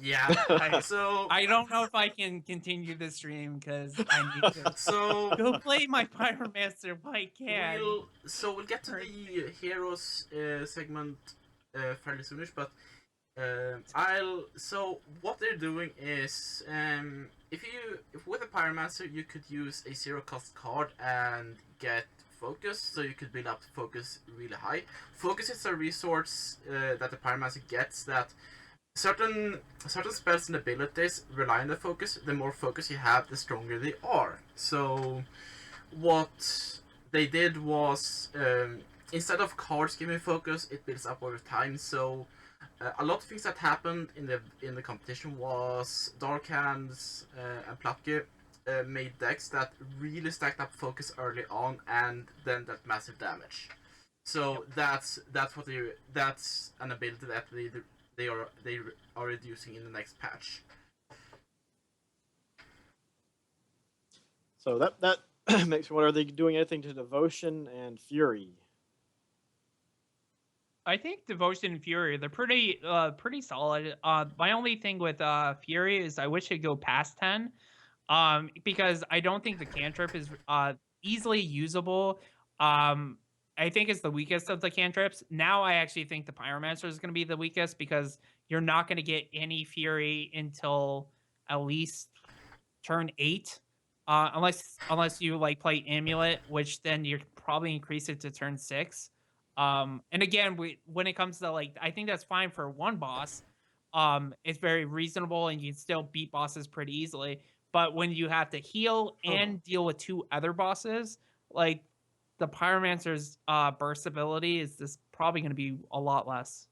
Yeah. So I don't know if I can continue this stream because I need to so go play my Pyromancer if I can. we'll get to the heroes segment fairly soonish, but so what they're doing is if with a Pyromancer you could use a 0 cost card and get focus, so you could build up focus really high. Focus is a resource that the Pyromancer gets that certain spells and abilities rely on the focus. The more focus you have, the stronger they are. So what they did was instead of cards giving focus, it builds up over time. So a lot of things that happened in the competition was Dark Hands and Platke made decks that really stacked up focus early on and then that massive damage. So that's an ability that they are reducing in the next patch. So that makes me wonder: are they doing anything to Devotion and Fury? I think Devotion and Fury, they're pretty solid. My only thing with Fury is I wish it'd go past 10. Because I don't think the cantrip is easily usable. I think it's the weakest of the cantrips. Now I actually think the Pyromancer is going to be the weakest because you're not going to get any Fury until at least turn 8, unless you like play Amulet, which then you probably increase it to turn 6. And again, when it comes to like, I think that's fine for one boss. It's very reasonable, and you can still beat bosses pretty easily. But when you have to heal and deal with 2 other bosses, like the Pyromancer's burst ability is just probably going to be a lot less.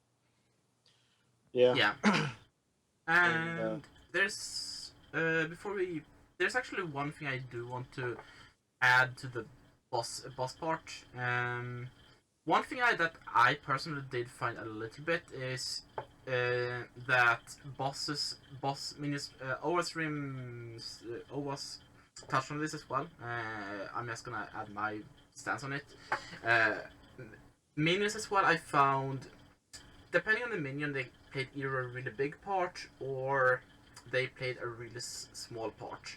Yeah. And there's there's actually one thing I do want to add to the boss part. one thing that I personally did find a little bit is that boss minions, OWASP touched on this as well. I'm just gonna add my stance on it. Minions as well, I found, depending on the minion, they played either a really big part or they played a really small part.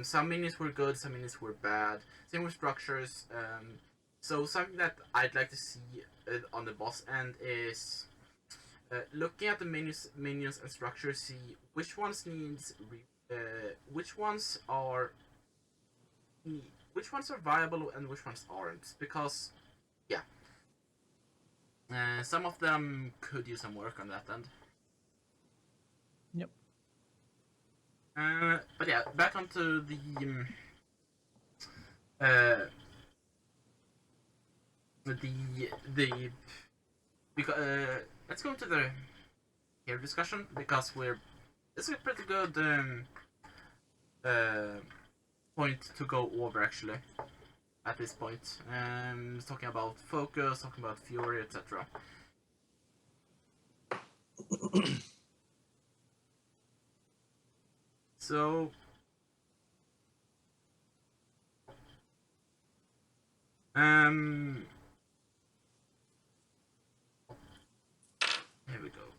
Some minions were good, some minions were bad. Same with structures. So something that I'd like to see on the boss end is looking at the minions and structures, see which ones which ones are viable and which ones aren't, because yeah, some of them could use some work on that end. Yep. But yeah, back onto the because let's go into the hero discussion, because it's a pretty good point to go over actually at this point. Talking about focus, talking about fury, etc. So here we go.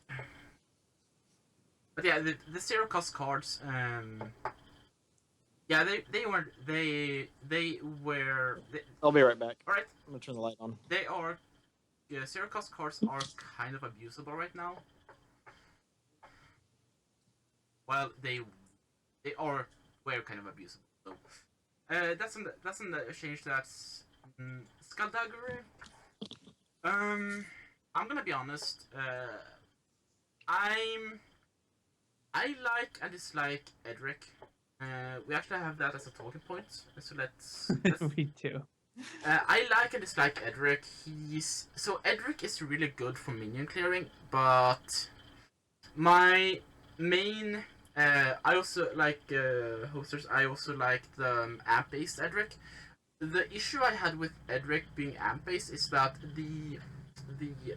But yeah, the zero cost cards, yeah, they were. I'll be right back. All right. I'm gonna turn the light on. They are. Yeah, zero cost cards are kind of abusable right now. Well, they are were kind of abusable. So, that's in the exchange. That's Skullduggery. I'm gonna be honest. I like and dislike Edric. We actually have that as a talking point. So let's Me too. I like and dislike Edric. Edric is really good for minion clearing, but my main I also like hosters. I also like the amp based Edric. The issue I had with Edric being amp based is that the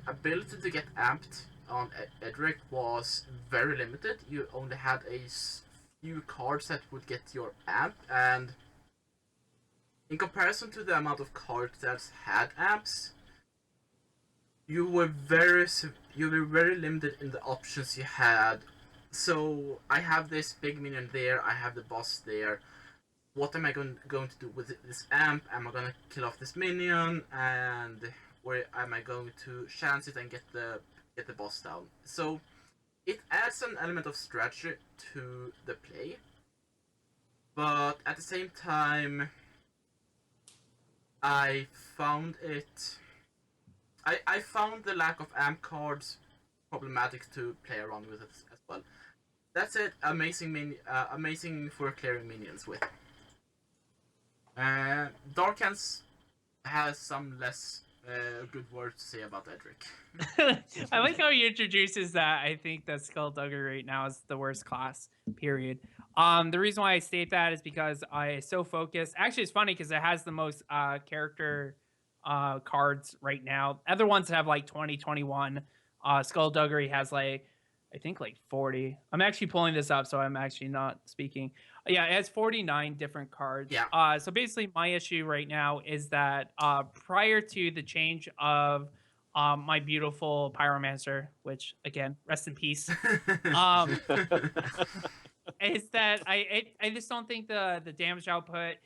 ability to get amped on Edric was very limited. You only had a few cards that would get your amp, and in comparison to the amount of cards that had amps, you were very limited in the options you had. So I have this big minion there, I have the boss there. What am I going to do with this amp? Am I going to kill off this minion, and where am I going to chance it and get the boss down? So it adds an element of strategy to the play, but at the same time, I found the lack of amp cards problematic to play around with it as well. That's it. Amazing for clearing minions with. Dark Hands has some less good words to say about Edric. I like how he introduces that. I think that Skullduggery right now is the worst class, period. The reason why I state that is because I so focused. Actually, it's funny because it has the most character cards right now. Other ones have like 20, 21. Skullduggery has like, I think like 40. I'm actually pulling this up, so I'm actually not speaking. Yeah, it has 49 different cards. Yeah. So basically, my issue right now is that prior to the change of my beautiful Pyromancer, which again, rest in peace, is that I just don't think the damage output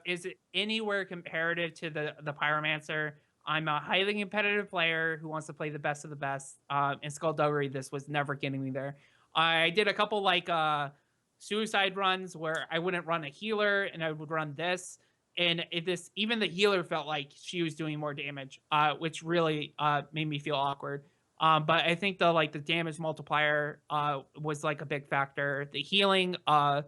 is anywhere comparative to the Pyromancer. I'm a highly competitive player who wants to play the best of the best. In Skullduggery, this was never getting me there. I did a couple like suicide runs where I wouldn't run a healer and I would run this, and even the healer felt like she was doing more damage, which really made me feel awkward. But I think the damage multiplier was like a big factor. The healing, the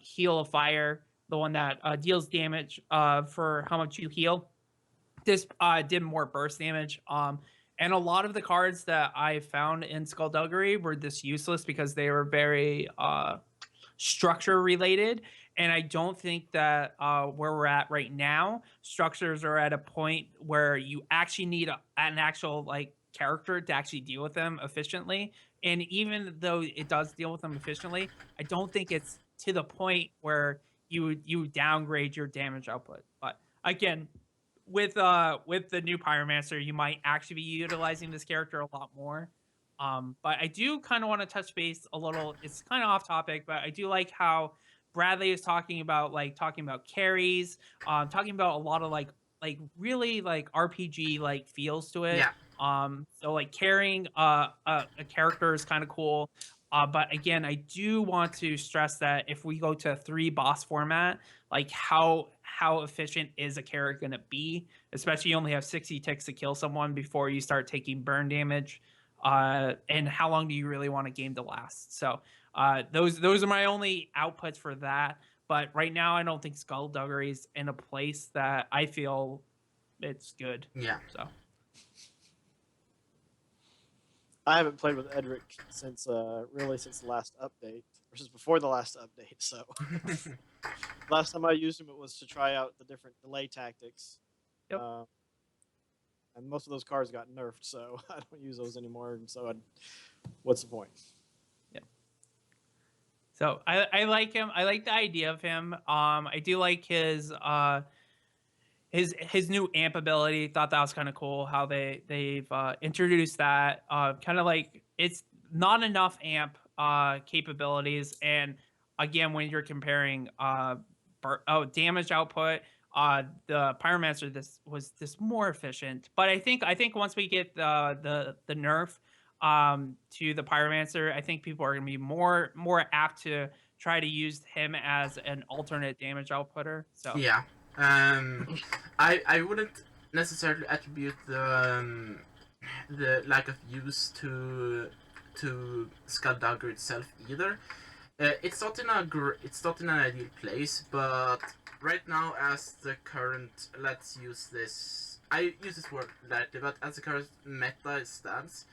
heal of fire, the one that deals damage for how much you heal. This did more burst damage. And a lot of the cards that I found in Skullduggery were this useless because they were very structure related. And I don't think that where we're at right now, structures are at a point where you actually need an actual like character to actually deal with them efficiently. And even though it does deal with them efficiently, I don't think it's to the point where you downgrade your damage output. But again, with the new pyromancer, you might actually be utilizing this character a lot more. But I do kind of want to touch base a little. It's kind of off topic, but I do like how Bradley is talking about carries, talking about a lot of like really like RPG like feels to it. Yeah. So like carrying a character is kind of cool. But again, I do want to stress that if we go to a 3 boss format, like how efficient is a carrot going to be, especially you only have 60 ticks to kill someone before you start taking burn damage, and how long do you really want a game to last? So those are my only outputs for that. But right now I don't think Skullduggery is in a place that I feel it's good. Yeah. So I haven't played with Edric since really since the last update, or since before the last update. So last time I used him, it was to try out the different delay tactics. Yep. And most of those cards got nerfed, so I don't use those anymore. And so, what's the point? So I like him. I like the idea of him. I do like his new amp ability. Thought that was kind of cool how they've introduced that. Kind of like it's not enough amp capabilities, and again when you're comparing damage output, the pyromancer was more efficient. But I think once we get the nerf to the pyromancer, I think people are going to be more apt to try to use him as an alternate damage outputter. So Yeah. I wouldn't necessarily attribute the lack of use to Skulldugger itself either. It's not in an ideal place, but right now as the current, let's use this, I use this word lightly, but as the current meta stands,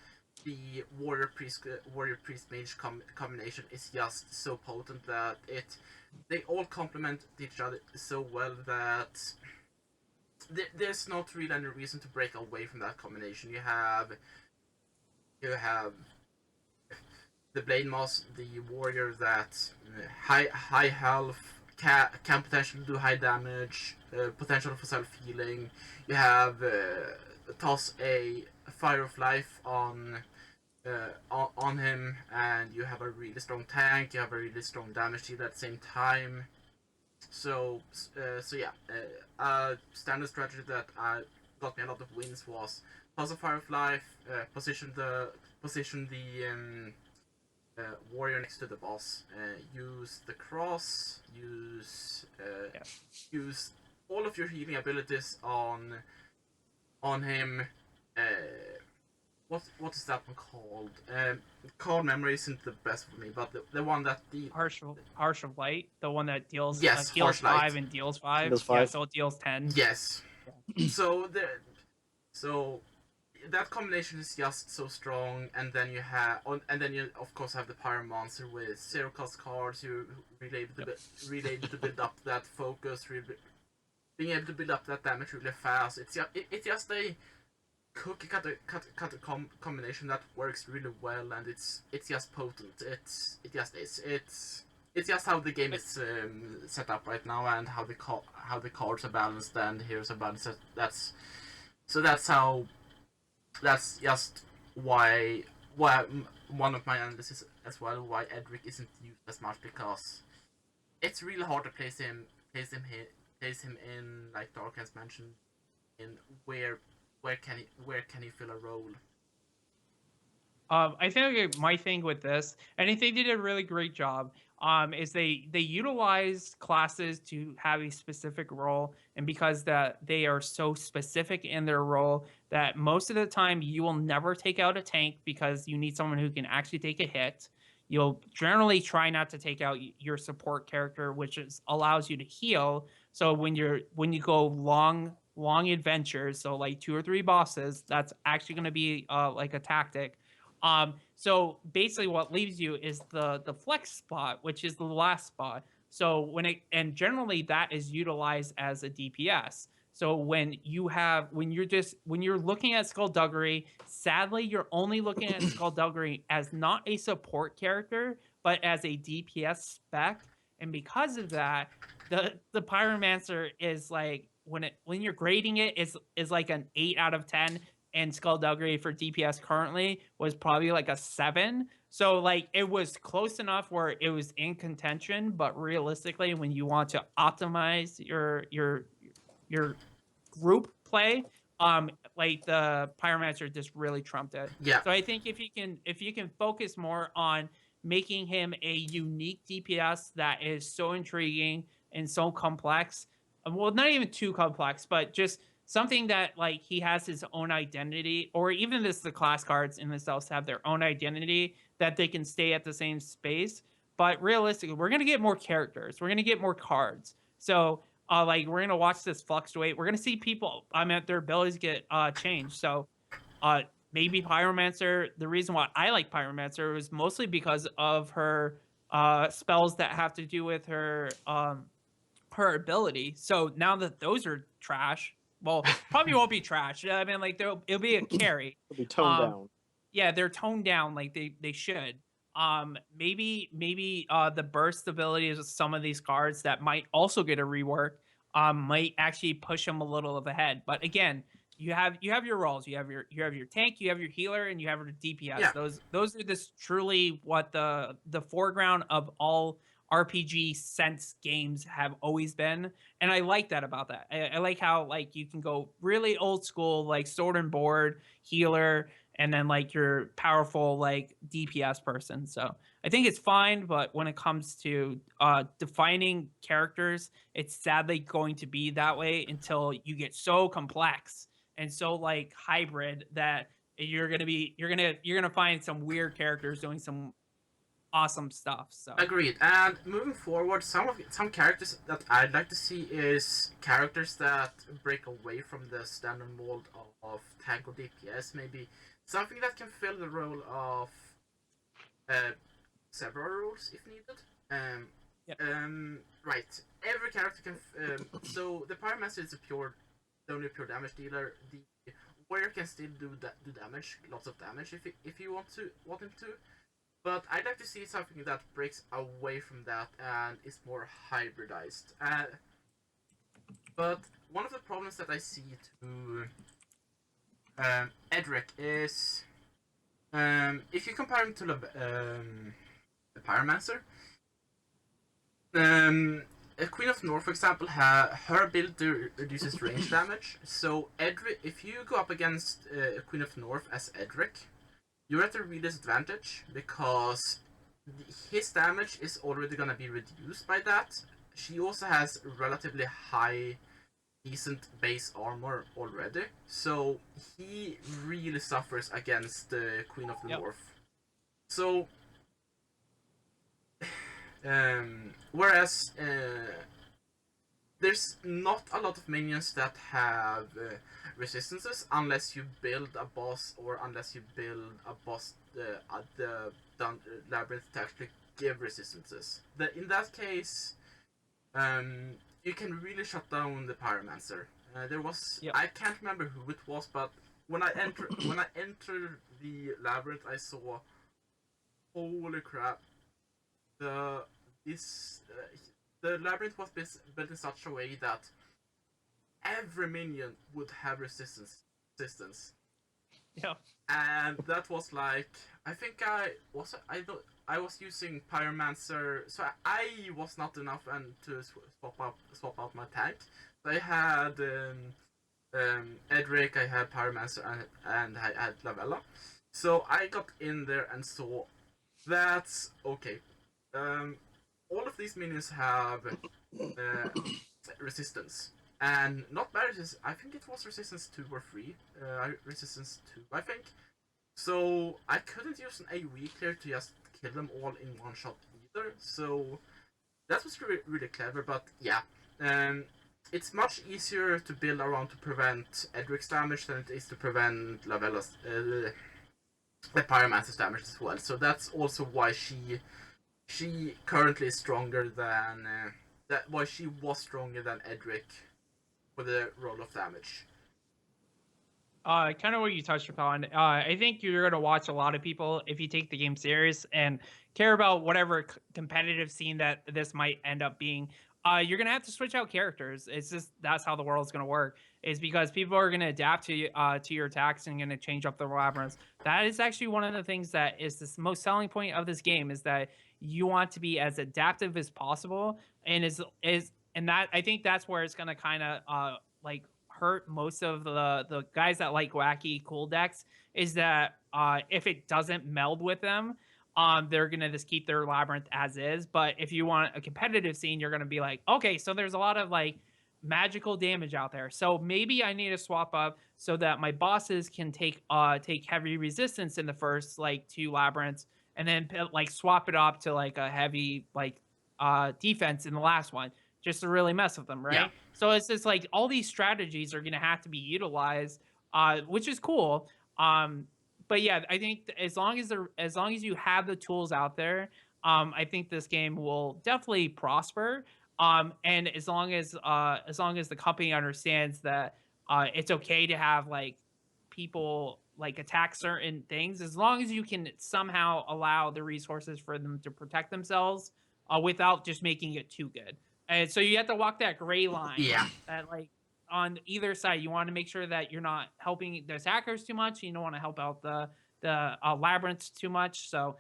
the warrior priest mage combination is just so potent that they all complement each other so well that there's not really any reason to break away from that combination. You have the blade moss, the warrior that high health can potentially do high damage, potential for self healing. You have toss a fire of life on him, and you have a really strong tank. You have a really strong damage deal at the same time. So yeah, a standard strategy that got me a lot of wins was toss a fire of life, position the warrior next to the boss, use the cross, use all of your healing abilities on him. What is that one called? Card memory isn't the best for me, but the one that the harsh of light, the one that deals Yes, heals harsh light. 5 and deals 5. Deals Yeah, 5. so it deals 10. Yes. so that combination is just so strong, and then you of course have the pyromancer with 0 cost cards. You're really able to build up that focus, being able to build up that damage really fast. It's just a cookie cutter combination that works really well, and it's just potent. It just is. It's just how the game is set up right now, and how the cards are balanced and heroes are balanced. That's just why one of my analysis as well, why Edric isn't used as much, because it's really hard to place him in, like Darkhands mentioned, in where can he fill a role. I think my thing with this, and I think they did a really great job, is they utilize classes to have a specific role, and because that they are so specific in their role that most of the time you will never take out a tank because you need someone who can actually take a hit. You'll generally try not to take out your support character, which allows you to heal. So when you go long adventures, so like 2 or 3 bosses, that's actually going to be like a tactic. So basically, what leaves you is the flex spot, which is the last spot. So and generally that is utilized as a DPS. So when you're looking at Skullduggery, sadly you're only looking at Skullduggery as not a support character, but as a DPS spec. And because of that, the Pyromancer is like when you're grading it is like an 8 out of 10, and Skullduggery for DPS currently was probably like a 7. So like it was close enough where it was in contention, but realistically, when you want to optimize your group play, like the Pyromancer just really trumped it. Yeah, So I think if you can focus more on making him a unique DPS that is so intriguing and so complex, well, not even too complex, but just something that like he has his own identity, or even the class cards in themselves have their own identity that they can stay at the same space. But realistically, we're gonna get more characters, we're gonna get more cards. So like we're gonna watch this fluctuate. We're gonna see people, their abilities get changed. So uh, maybe Pyromancer. The reason why I like Pyromancer was mostly because of her spells that have to do with her ability. So now that those are trash, well, probably won't be trash. I mean, like it'll be a carry. It'll be toned Um, down. yeah, they're toned down like they should. Maybe the burst abilities of some of these cards that might also get a rework might actually push them a little of ahead. But again, you have your roles. You have your tank, you have your healer, and you have your DPS. yeah, Those are just truly what the foreground of all RPG sense games have always been, and I like that about that. I like how like you can go really old school, like sword and board healer, and then like your powerful like DPS person. So I think it's fine, but when it comes to defining characters, it's sadly going to be that way until you get so complex and so like hybrid that you're gonna find some weird characters doing some awesome stuff. So agreed. And moving forward, some characters that I'd like to see is characters that break away from the standard mold of tank or DPS. Maybe something that can fill the role of uh, several roles if needed. Yep. Right. Every character can. So the Pyromancer is only a pure damage dealer. The warrior can still do damage, lots of damage if you want him to. But I'd like to see something that breaks away from that and is more hybridized. But one of the problems that I see to Edric is if you compare him to the Pyromancer, a Queen of North, for example, her ability reduces range damage. So Edric, if you go up against a Queen of North as Edric, you're at a real disadvantage because his damage is already gonna be reduced by that. She also has relatively high, decent base armor already, so he really suffers against the Queen of the North. So, whereas there's not a lot of minions that have resistances unless you build a boss or unless you build a boss at the Labyrinth to actually give resistances. In that case, you can really shut down the Pyromancer. There was I can't remember who it was, but when I entered the Labyrinth, I saw, holy crap, the Labyrinth was built in such a way that every minion would have resistance. yeah, And that was like, I think I was using Pyromancer, so I was not enough and to swap out my tank. So I had Edric, I had Pyromancer, and I had Lavella. So I got in there and saw that's okay. All of these minions have resistance. And not bad resistance. I think it was resistance 2 or 3. Resistance 2, I think. So I couldn't use an AoE clear to just kill them all in one shot either. So that was really clever. But yeah, it's much easier to build around to prevent Edric's damage than it is to prevent Lavella's the pyromancer's damage as well. So that's also why she currently is stronger than why she was stronger than Edric for the roll of damage. Kind of what you touched upon. I think you're going to watch a lot of people if you take the game serious and care about whatever competitive scene that this might end up being. You're going to have to switch out characters. It's just that's how the world's going to work. Is because people are going to adapt to your attacks and going to change up the labyrinths. That is actually one of the things that is the most selling point of this game is that you want to be as adaptive as possible, and and that I think that's where it's going to kind of like hurt most of the guys that like wacky cool decks is that if it doesn't meld with them, they're gonna just keep their labyrinth as is. But if you want a competitive scene, you're gonna be like, okay, so there's a lot of like magical damage out there. So maybe I need to swap up so that my bosses can take heavy resistance in the first like 2 labyrinths, and then like swap it up to like a heavy like defense in the last one, just to really mess with them, right? Yeah. So it's just like all these strategies are going to have to be utilized, which is cool. But yeah, I think as long as you have the tools out there, I think this game will definitely prosper. And as long as the company understands that it's okay to have like people like attack certain things, as long as you can somehow allow the resources for them to protect themselves without just making it too good. And so you have to walk that gray line. Yeah. That like on either side, you want to make sure that you're not helping the attackers too much. You don't want to help out the labyrinths too much. So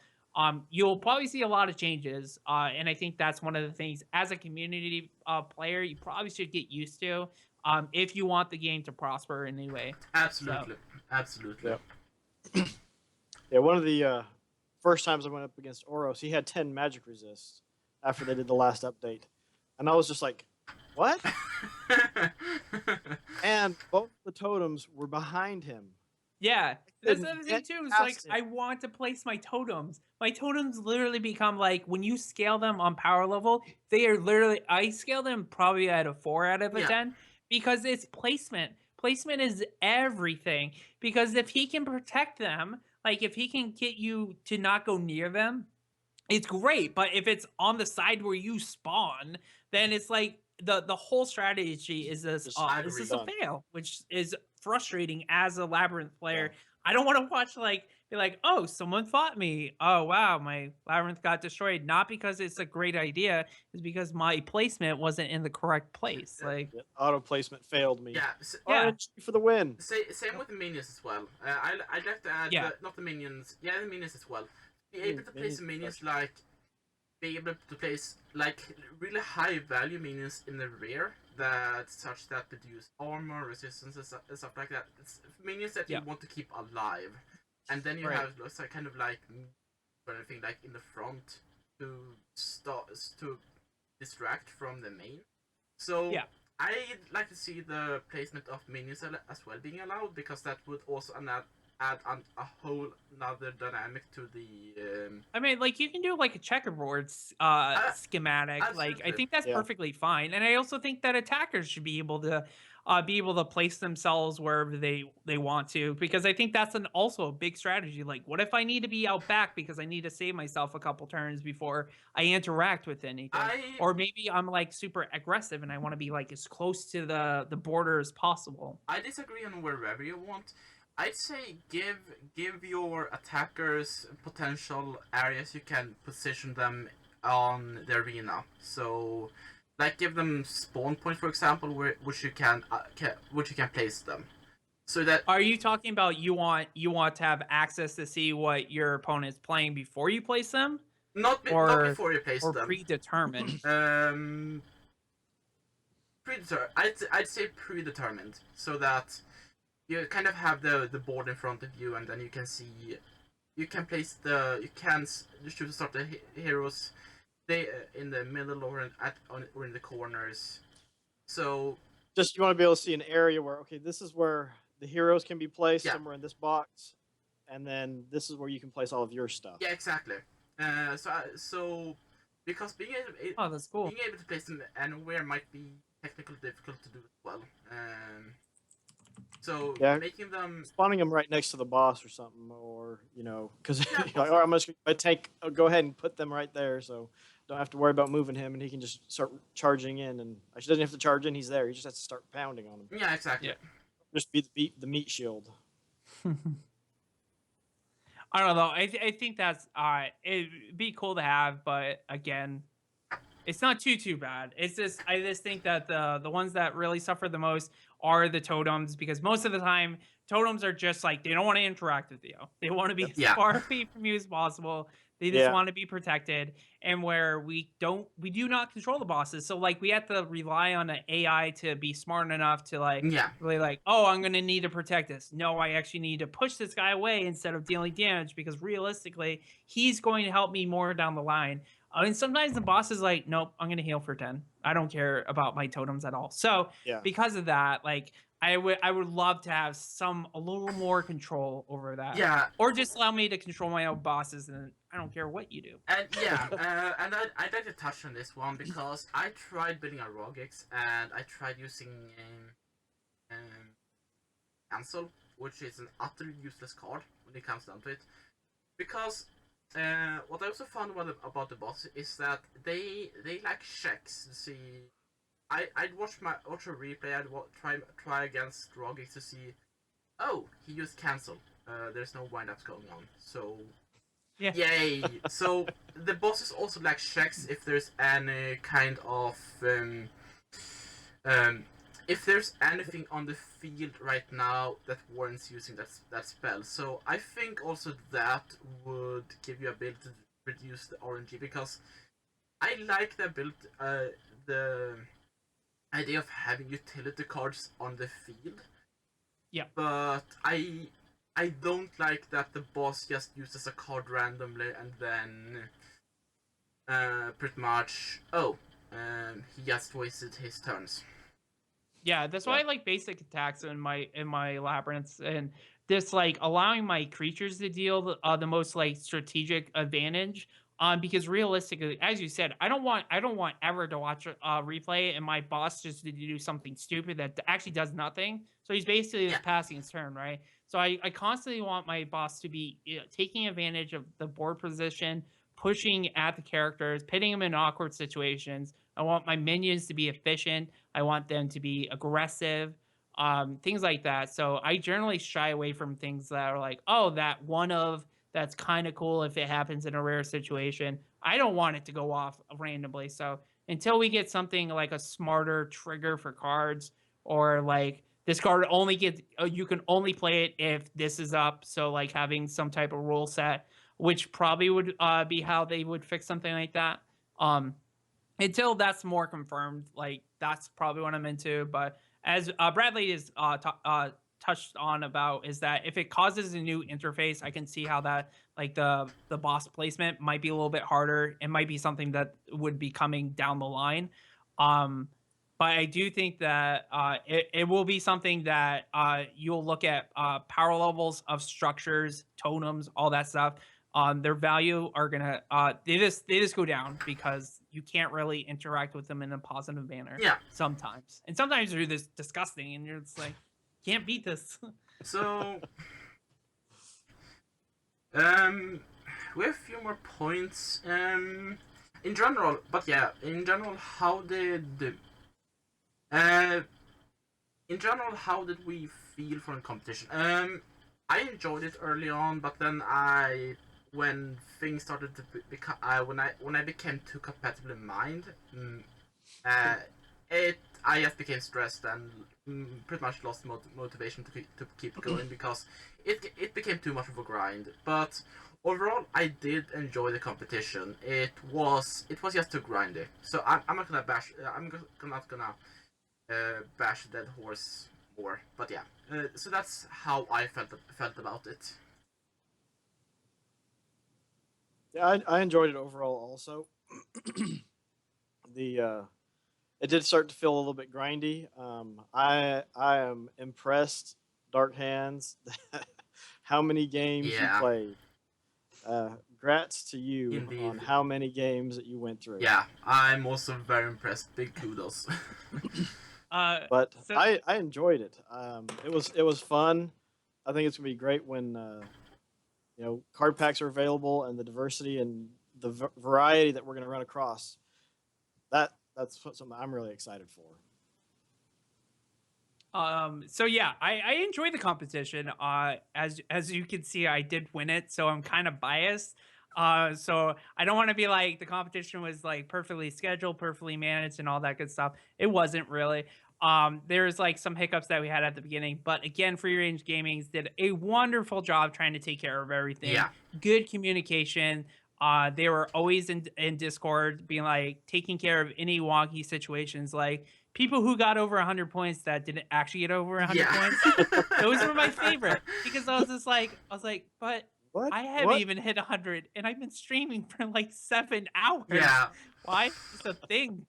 you'll probably see a lot of changes. And I think that's one of the things as a community player you probably should get used to if you want the game to prosper in any way. Absolutely. So. Absolutely. Yeah. Yeah, one of the first times I went up against Oros, he had 10 magic resists after they did the last update. And I was just like, what? And both the totems were behind him. Yeah, that's the other thing too. Is like I want to place my totems. My totems literally become like when you scale them on power level, they are literally I scale them probably at a 4 out of a 10 because it's placement. Placement is everything. Because if he can protect them, like if he can get you to not go near them, it's great. But if it's on the side where you spawn, then it's like the whole strategy is this a fail, which is frustrating as a labyrinth player. I don't want to watch like be like, oh, someone fought me. Oh wow, my labyrinth got destroyed. Not because it's a great idea, it's because my placement wasn't in the correct place. Like auto placement failed me. Yeah, for the win. Same with the minions as well. I'd like to add not the minions. Yeah, the minions as well. Be able to place minions like be able to place like really high value minions in the rear that such that produce armor, resistance, and stuff like that. It's minions that you want to keep alive, and then you have kind of like anything like in the front to distract from the main. So I'd like to see the placement of minions as well being allowed, because that would also add a whole another dynamic to the I mean, like you can do like a checkerboard schematic. Like I think that's perfectly fine, and I also think that attackers should be able to place themselves wherever they want to, because I think that's also a big strategy. Like, what if I need to be out back because I need to save myself a couple turns before I interact with anything, or maybe I'm like super aggressive and I want to be like as close to the border as possible. I disagree on wherever you want. I'd say give your attackers potential areas you can position them on the arena. So, like give them spawn point, for example, which you can place them. So that are you talking about you want to have access to see what your opponent's playing before you place them? Not before you place them. Or predetermined. I'd say predetermined, so that you kind of have the board in front of you, and then you can see, you can place you can choose to start the heroes, they in the middle or in the corners. So just you want to be able to see an area where this is where the heroes can be placed somewhere in this box, and then this is where you can place all of your stuff. Yeah, exactly. So because being that's cool. Being able to place them anywhere might be technically difficult to do as well. So Yeah, making them, spawning him right next to the boss or something, or because yeah, like, possible. all right, I'm just gonna take go ahead and put them right there, so don't have to worry about moving him, and he can just start charging in, and actually doesn't have to charge in. He's there. He just has to start pounding on him. Yeah, exactly. Yeah. Just be the meat shield. I don't know. I think that's it'd be cool to have, but again, it's not too bad. It's just I just think that the ones that really suffer the most are the totems because most of the time totems are just like they don't want to interact with you. They want to be Yep. as Yeah, far away from you as possible. They just Yeah. want to be protected. And where we do not control the bosses. So like we have to rely on an AI to be smart enough to like yeah, really like, oh, I'm gonna need to protect this. No, I actually need to push this guy away instead of dealing damage because realistically, he's going to help me more down the line. I mean, sometimes the boss is like, nope, I'm gonna heal for 10. I don't care about my totems at all. So Yeah. because of that, like I would love to have a little more control over that. yeah. Or just allow me to control my own bosses and I don't care what you do. And yeah, and I'd like to touch on this one because I tried building a Rogix and I tried using um, cancel, which is an utterly useless card when it comes down to it. Because what I also found about the boss is that they like checks. See, I'd watch a replay. Try against Rogix to see. Oh, he used cancel. There's no windups going on. So Yeah. yay! So the bosses also like checks if there's any kind of um, if there's anything on the field right now that warrants using that spell. So I think also that would give you a ability to reduce the RNG because I like the idea of having utility cards on the field. Yeah. But I don't like that the boss just uses a card randomly and then pretty much he just wasted his turns. Yeah, that's Yeah. why I like basic attacks in my labyrinths and this like allowing my creatures to deal the most like strategic advantage. Because realistically, as you said, I don't want ever to watch a replay and my boss just to do something stupid that actually does nothing. So he's basically Yeah, just passing his turn, right? So I constantly want my boss to be taking advantage of the board position, pushing at the characters, pitting them in awkward situations. I want my minions to be efficient. I want them to be aggressive, things like that. So I generally shy away from things that are like, oh, that one of that's kind of cool if it happens in a rare situation. I don't want it to go off randomly. So until we get something like a smarter trigger for cards, or like this card only gets, you can only play it if this is up. So like having some type of rule set, which probably would be how they would fix something like that. Um, until that's more confirmed, like that's probably what I'm into. But as Bradley is touched on about, is that if it causes a new interface, I can see how that like the boss placement might be a little bit harder. It might be something that would be coming down the line. Um, but I do think that it will be something that you'll look at power levels of structures, totems, all that stuff. Their value are gonna they just go down because you can't really interact with them in a positive manner yeah. sometimes, and sometimes they're just disgusting, and you're just like, can't beat this. So we have a few more points in general, but yeah, in general, uh how did we feel from the competition? I enjoyed it early on, but then when things started to become, when I became too competitive in mind, uh, I just became stressed and pretty much lost motivation to keep going because it became too much of a grind. But overall, I did enjoy the competition. It was just too grindy. So I'm not gonna bash. Not gonna bash Dead Horse more. But yeah, so that's how I felt about it. Yeah, I enjoyed it overall. Also, the it did start to feel a little bit grindy. I am impressed, Dark Hands, how many games you Yeah, played. Grats to you indeed. on how many games that you went through. Yeah, I'm also very impressed. Big kudos. But So I enjoyed it. It was fun. I think it's gonna be great when card packs are available and the diversity and the variety that we're gonna run across. Something I'm really excited for. so yeah, I enjoy the competition. As you can see, I did win it, so I'm kind of biased. So I don't want to be like the competition was like perfectly scheduled, perfectly managed, and all that good stuff. It wasn't really. There's like some hiccups that we had at the beginning, but again, Free Range Gaming did a wonderful job trying to take care of everything. Yeah. Good communication. They were always in Discord, being like taking care of any wonky situations, like people who got over 100 points that didn't actually get over 100 Yeah. points. Those were my favorite because I was like, but What? I haven't even hit 100 and I've been streaming for like 7 hours. Yeah. Why is this a thing?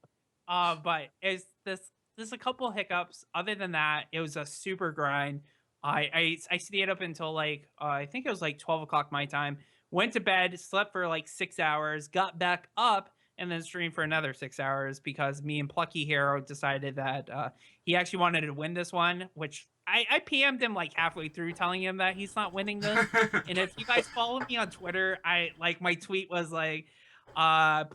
But it's there's a couple hiccups. Other than that, it was a super grind. I stayed up until like I think it was like 12 o'clock my time. Went to bed, slept for like 6 hours, got back up, and then streamed for another 6 hours because me and Plucky Hero decided that he actually wanted to win this one, which I PM'd him like halfway through telling him that he's not winning this. And if you guys follow me on Twitter, I like my tweet was like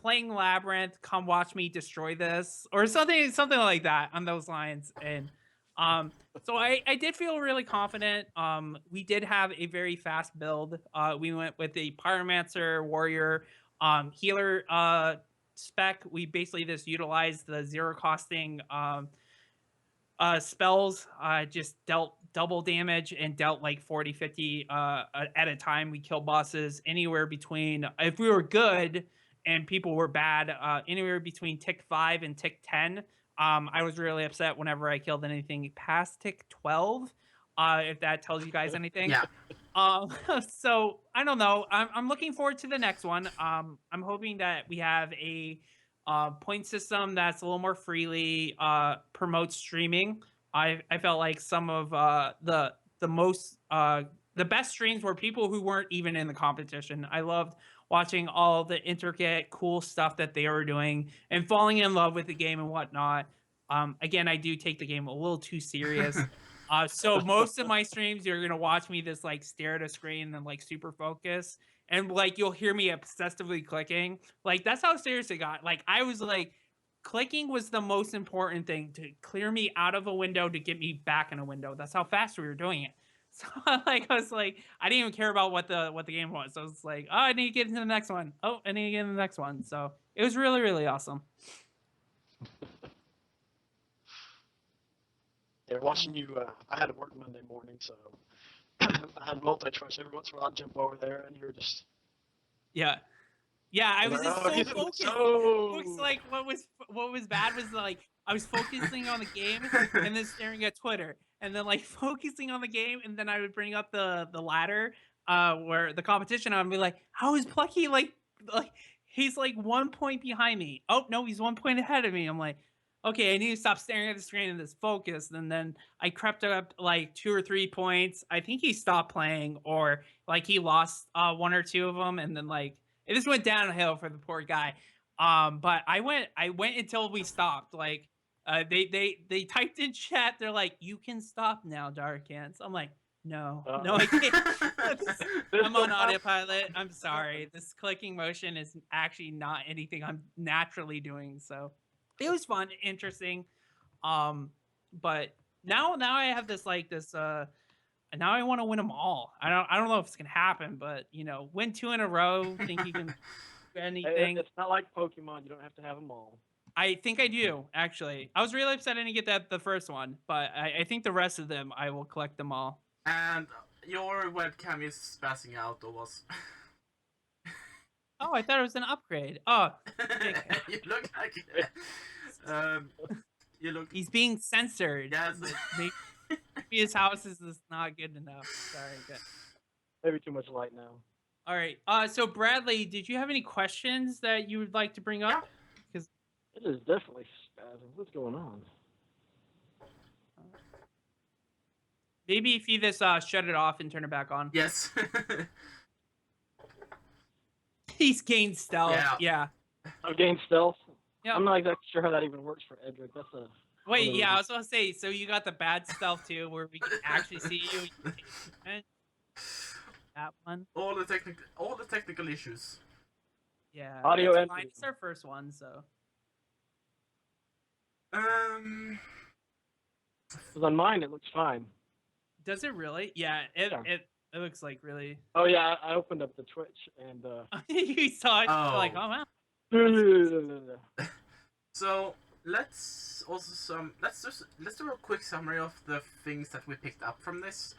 playing Labyrinth, come watch me destroy this, or something like that on those lines. And so I did feel really confident. We did have a very fast build. We went with a Pyromancer, Warrior, Healer spec. We basically just utilized the zero costing spells, just dealt double damage and dealt like 40, 50 at a time. We killed bosses anywhere between, if we were good and people were bad, anywhere between tick 5 and tick 10. I was really upset whenever I killed anything past tick 12, if that tells you guys anything. Yeah. So I don't know. I'm looking forward to the next one. I'm hoping that we have a point system that's a little more freely promotes streaming. I felt like some of the most the best streams were people who weren't even in the competition. I loved watching all the intricate, cool stuff that they were doing and falling in love with the game and whatnot. Again, I do take the game a little too serious. So most of my streams, you're gonna watch me just like stare at a screen and like super focus, and like you'll hear me obsessively clicking. Like that's how serious it got. Like I was like, clicking was the most important thing to clear me out of a window to get me back in a window. That's how fast we were doing it. So like I was like, I didn't even care about what the game was. So I was like, oh, I need to get into the next one. Oh, I need to get into the next one. So it was really, really awesome. Yeah, watching you, I had to work Monday morning, so I had multi-choice. Every once in a while I'd jump over there, and you were just... Yeah. Yeah, I was just so he's focused. so- Focused, like what was bad was like I was focusing on the game and then staring at Twitter, and then like focusing on the game, and then I would bring up the ladder where the competition. I'd be like, how is Plucky like he's like 1 point behind me? Oh no, he's 1 point ahead of me. I'm like, okay, I need to stop staring at the screen and just focus. And then I crept up like 2 or 3 points. I think he stopped playing, or like he lost 1 or 2 of them, and then like it just went downhill for the poor guy. But I went until we stopped. Like they typed in chat, they're like, you can stop now, Dark Hands. I'm like, no, I can't. I'm on autopilot. I'm sorry. This clicking motion is actually not anything I'm naturally doing. So it was fun, interesting. But now I have this and now I want to win them all. I don't know if it's gonna happen, but win 2 in a row. Think you can do anything? It's not like Pokemon. You don't have to have them all. I think I do, actually. I was really upset I didn't get the first one, but I think the rest of them I will collect them all. And your webcam is spazzing out, or was? Oh, I thought it was an upgrade. Oh, You look like you look. he's being censored. Yes. Maybe his house is just not good enough. Sorry. Good. Maybe too much light now. All right. So Bradley, did you have any questions that you would like to bring up? Because It is definitely spasm. What's going on? maybe if you just shut it off and turn it back on. Yes. He's gained stealth. Yeah. Yeah. I've gained stealth. Yeah. I'm not exactly sure how that even works for Edric. That's a Wait, yeah, I was about to say. So you got the bad stealth too, where we can actually see you. And you take damage? That one. all the technical issues. Yeah, Audio it's and fine. video. It's our first one, so. Um, 'Cause on mine it looks fine. Does it really? Yeah, it Yeah. it looks like really. Oh yeah, I opened up the Twitch and You saw it. You're like, Oh. oh wow. So let's do a quick summary of the things that we picked up from this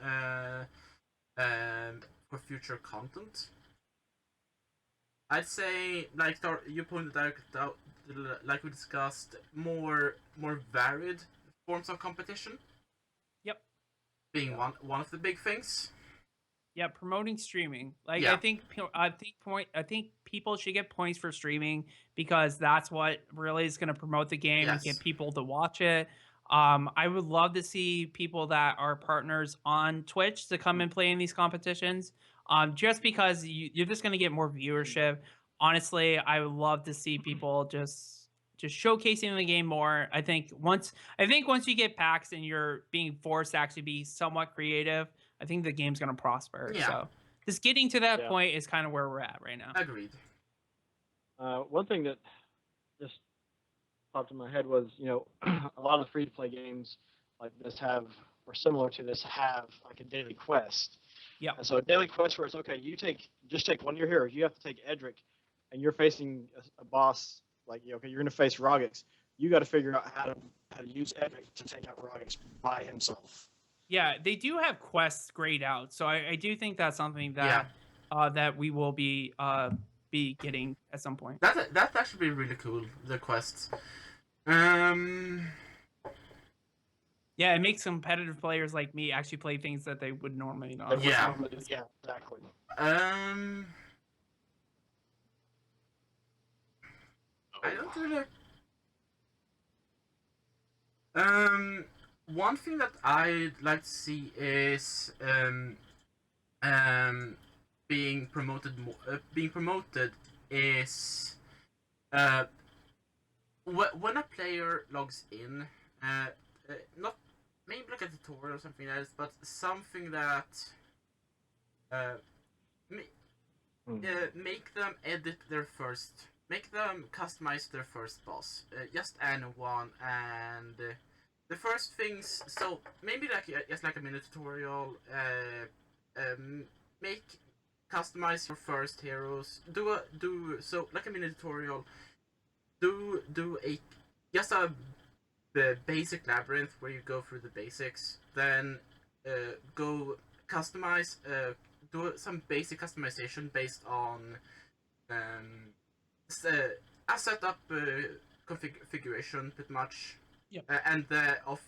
for future content. I'd say, like you pointed out, like we discussed, more varied forms of competition. Yep. Being one of the big things. Yeah, promoting streaming. Like Yeah. I think people should get points for streaming because that's what really is going to promote the game and Yes. get people to watch it. I would love to see people that are partners on Twitch to come and play in these competitions. Just because you're just going to get more viewership. Honestly, I would love to see people just showcasing the game more. I think once you get packs and you're being forced to actually be somewhat creative, I think the game's gonna prosper. Yeah. So just getting to that Yeah. point is kind of where we're at right now. Agreed. One thing that just popped in my head was, a lot of the free-to-play games like this or similar to this, have like a daily quest. Yeah. And so a daily quest where it's okay, just take one of your heroes. You have to take Edric, and you're facing a boss. Like, you're going to face Rogix. You got to figure out how to use Edric to take out Rogix by himself. Yeah, they do have quests grayed out, so I do think that's something that that we will be getting at some point. That actually be really cool. The quests. Yeah, it makes competitive players like me actually play things that they would normally not. Yeah. Yeah, exactly. I don't really. One thing that I'd like to see is being promoted. Being promoted is when a player logs in, not maybe like a tutorial or something else, but something that make them make them customize their first boss, just anyone, and the first things. So maybe just like a mini tutorial, customize your first heroes. So like a mini tutorial. Do just the basic labyrinth where you go through the basics, then go customize. Do some basic customization based on a setup configuration, pretty much. Yep. And of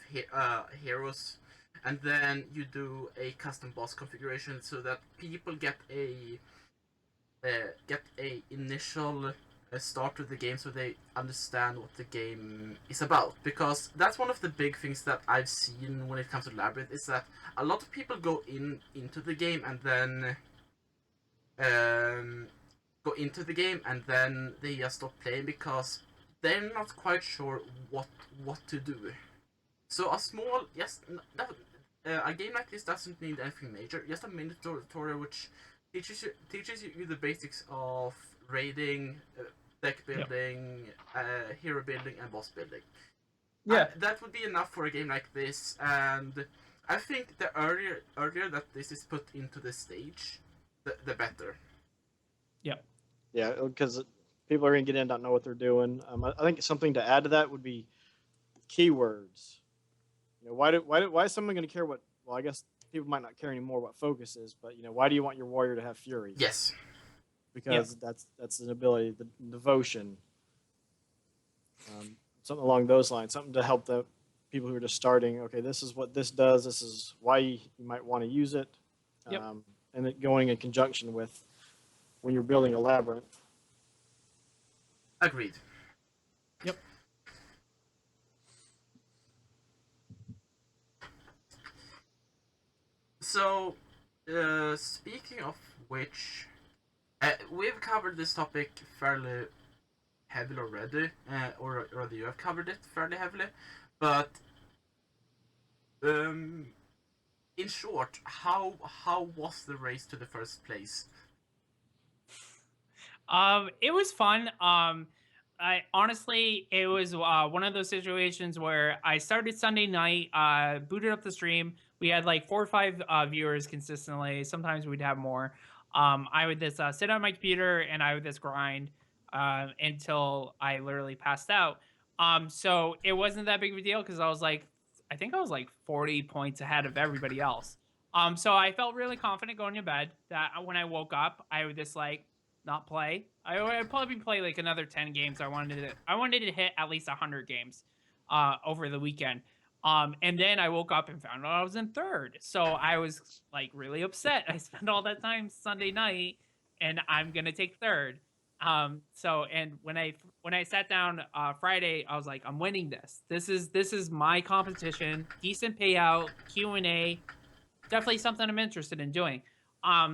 heroes, and then you do a custom boss configuration so that people get a initial start to the game, so they understand what the game is about. Because that's one of the big things that I've seen when it comes to Labyrinth, is that a lot of people go into the game and then they just stop playing because they're not quite sure what to do. So a game like this doesn't need anything major. Just a mini tutorial which teaches you the basics of raiding, deck building, hero building, and boss building. Yeah. That would be enough for a game like this, and I think the earlier that this is put into the stage, the better. Yeah, because people are going to get in, don't know what they're doing. I think something to add to that would be keywords. Why is someone going to care what? Well, I guess people might not care anymore what focus is, but why do you want your warrior to have fury? Yes. Because that's an ability, the devotion. Something along those lines, something to help the people who are just starting. Okay, this is what this does. This is why you might want to use it. Yep. And it going in conjunction with when you're building a labyrinth. Agreed. Yep. So, speaking of which, we've covered this topic fairly heavily already, or rather you have covered it fairly heavily, but in short, how was the race to the first place? It was fun. I honestly, it was one of those situations where I started Sunday night, booted up the stream. We had like 4 or 5 viewers consistently. Sometimes we'd have more. I would just sit on my computer and I would just grind until I literally passed out. So it wasn't that big of a deal because I think I was like 40 points ahead of everybody else. So I felt really confident going to bed that when I woke up, I would just like not play. I'd probably play like another 10 games. I wanted to hit at least 100 games over the weekend. And then I woke up and found out I was in third. So I was like really upset. I spent all that time Sunday night and I'm going to take third. So and when I sat down Friday, I was like, I'm winning this. This is my competition, decent payout, Q&A, definitely something I'm interested in doing.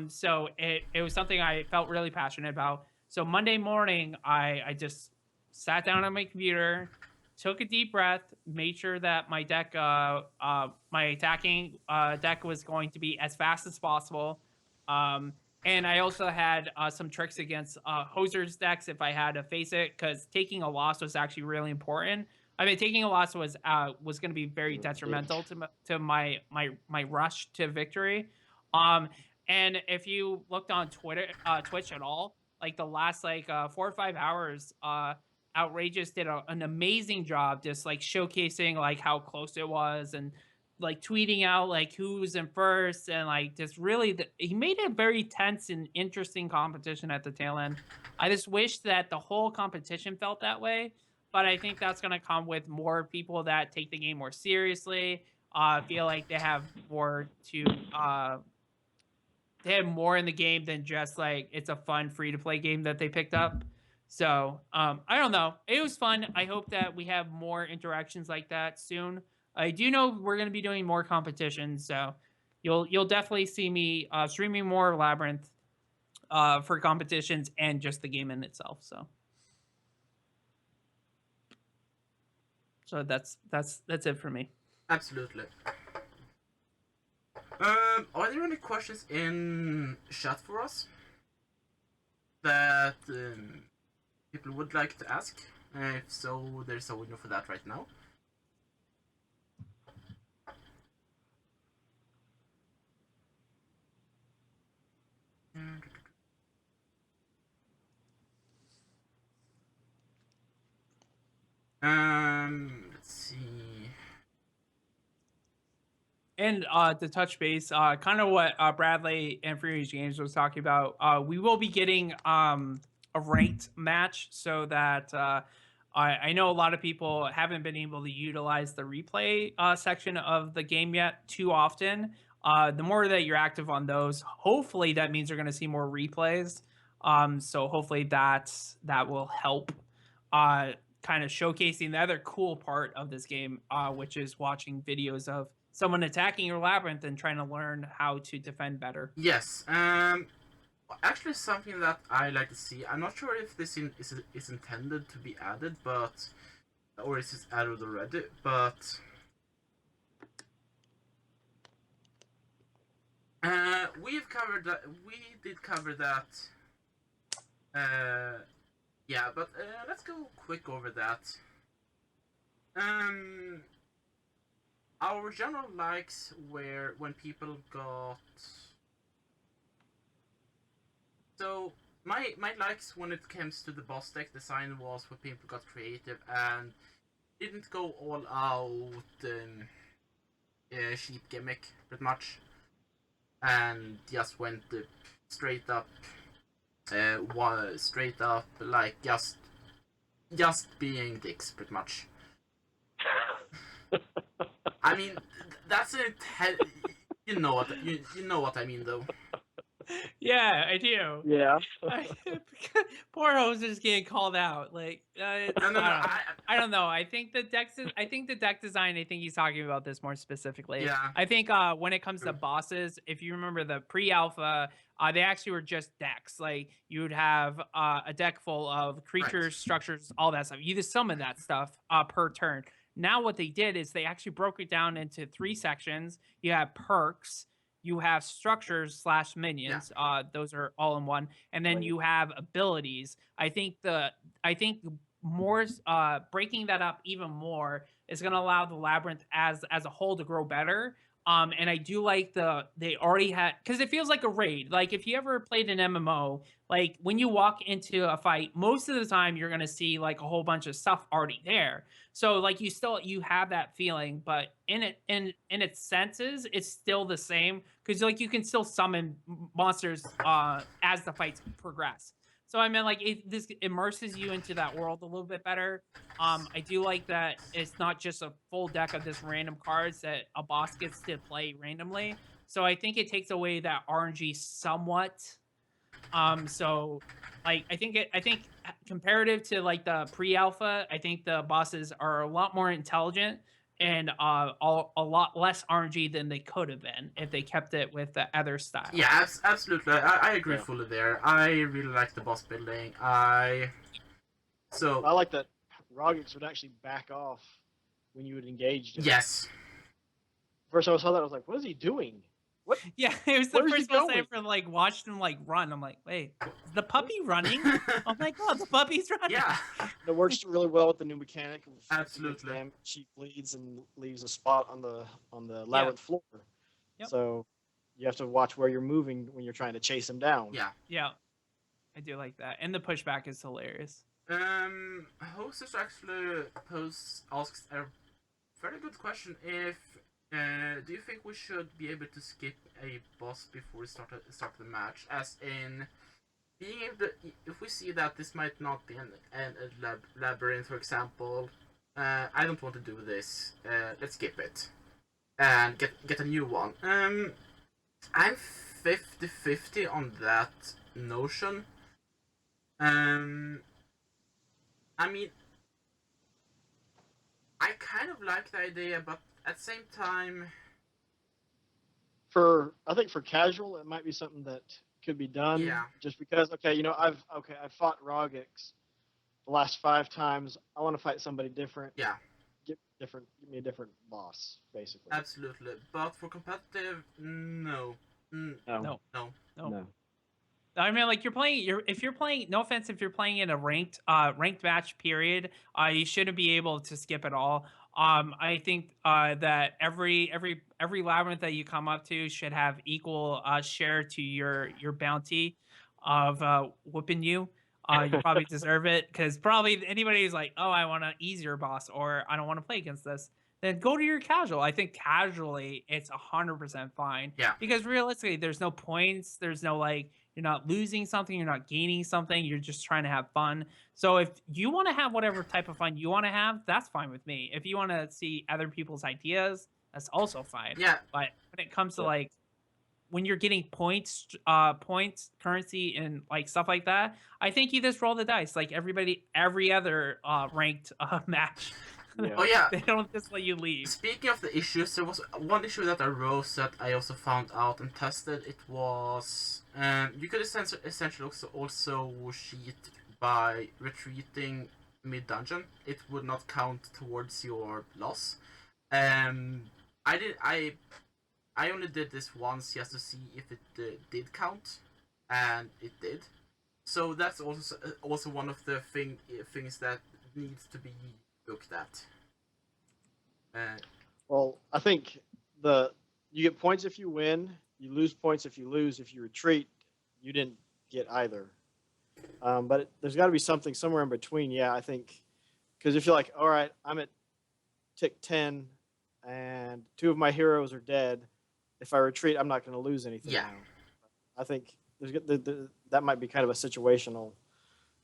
So it was something I felt really passionate about. So Monday morning, I just sat down on my computer, took a deep breath, made sure that my deck, my attacking deck was going to be as fast as possible. And I also had some tricks against Hoser's decks if I had to face it, because taking a loss was actually really important. I mean, taking a loss was going to be very detrimental to my rush to victory. And if you looked on Twitch at all, like the last 4 or 5 hours, Outrageous did an amazing job just like showcasing like how close it was and like tweeting out like who was in first and like just really he made it a very tense and interesting competition at the tail end. I just wish that the whole competition felt that way, but I think that's going to come with more people that take the game more seriously. Feel like they have more to they have more in the game than just like it's a fun free to play game that they picked up. So I don't know. It was fun. I hope that we have more interactions like that soon. I do know we're going to be doing more competitions, so you'll definitely see me streaming more Labyrinth for competitions and just the game in itself. So that's it for me. Absolutely. Are there any questions in chat for us that people would like to ask? If so, there's a window for that right now. Let's see. And to touch base, kind of what Bradley and Freerange Games was talking about, we will be getting a ranked match so that I know a lot of people haven't been able to utilize the replay section of the game yet too often. The more that you're active on those, hopefully that means you're going to see more replays. So hopefully that will help kind of showcasing the other cool part of this game, which is watching videos of someone attacking your labyrinth and trying to learn how to defend better. Yes. Actually, something that I like to see. I'm not sure if this is intended to be added, but or is it added already? But we've covered that. We did cover that. Yeah, but let's go quick over that. Our general likes were when people got. So my likes when it comes to the boss deck design was when people got creative and didn't go all out cheap gimmick pretty much, and just went straight up like just being dicks pretty much. I mean, that's it. You know what I mean, though. Yeah, I do. Yeah. Poor Hoser's getting called out. Like, No. I don't know. I think the deck design. I think he's talking about this more specifically. Yeah. I think when it comes to True. bosses, if you remember the pre-alpha, they actually were just decks. Like you would have a deck full of creatures, structures, all that stuff. You just summon that stuff per turn. Now what they did is they actually broke it down into 3 sections. You have perks, you have structures / minions. Those are all in one, and then you have abilities. I think more breaking that up even more is going to allow the labyrinth as a whole to grow better. And I do like they already had, because it feels like a raid. Like if you ever played an MMO, like when you walk into a fight, most of the time you're gonna see like a whole bunch of stuff already there. So like you have that feeling, but in its senses, it's still the same because like you can still summon monsters as the fights progress. So I mean, like this immerses you into that world a little bit better. I do like that it's not just a full deck of just random cards that a boss gets to play randomly. So I think it takes away that RNG somewhat. So like I think comparative to like the pre-alpha, I think the bosses are a lot more intelligent and a lot less RNG than they could have been if they kept it with the other style. Yeah, absolutely. I agree fully there. I really like the boss building. I like that Rogix would actually back off when you would engage him. Yes. First time I saw that, I was like, what is he doing? What? Yeah, it was the Where is he first time I going? ever like watched him like run. I'm like, wait, is the puppy running? Oh my god, the puppy's running. Yeah. It works really well with the new mechanic. Absolutely. Damage, she bleeds and leaves a spot on the labyrinth floor. Yep. So you have to watch where you're moving when you're trying to chase him down. Yeah. Yeah, I do like that, and the pushback is hilarious. Hostess actually asks a very good question. Do you think we should be able to skip a boss before we start the match? As in, being able to, if we see that this might not be a labyrinth, for example, I don't want to do this. Let's skip it and get a new one. I'm 50-50 on that notion. I mean, I kind of like the idea, but at the same time, I think for casual, it might be something that could be done. Yeah. Just because, I've fought Rogix the last 5 times. I want to fight somebody different. Yeah. Give me a different boss, basically. Absolutely. But for competitive, no. No. No. I mean, like if you're playing, no offense, if you're playing in a ranked match period, you shouldn't be able to skip it all. I think that every labyrinth that you come up to should have equal share to your bounty of whooping you. You probably deserve it because probably anybody who's like, oh, I want an easier boss or I don't want to play against this, then go to your casual. I think casually it's 100% fine. Yeah. Because realistically, there's no points. There's no like, you're not losing something. You're not gaining something. You're just trying to have fun. So if you want to have whatever type of fun you want to have, that's fine with me. If you want to see other people's ideas, that's also fine. Yeah. But when it comes to like, when you're getting points, currency, and like stuff like that, I think you just roll the dice like every other ranked match. Yeah. Oh yeah. They don't just let you leave. Speaking of the issues, there was one issue that arose that I also found out and tested. It was you could essentially also cheat by retreating mid dungeon. It would not count towards your loss. I only did this once just to see if it did count, and it did. So that's also one of the things that needs to be looked at. Well, I think you get points if you win, you lose points if you lose. If you retreat, you didn't get either. But there's got to be something somewhere in between. Yeah, I think because if you're like, all right, I'm at tick 10, and 2 of my heroes are dead. If I retreat, I'm not going to lose anything. Yeah. Now. I think that might be kind of a situational.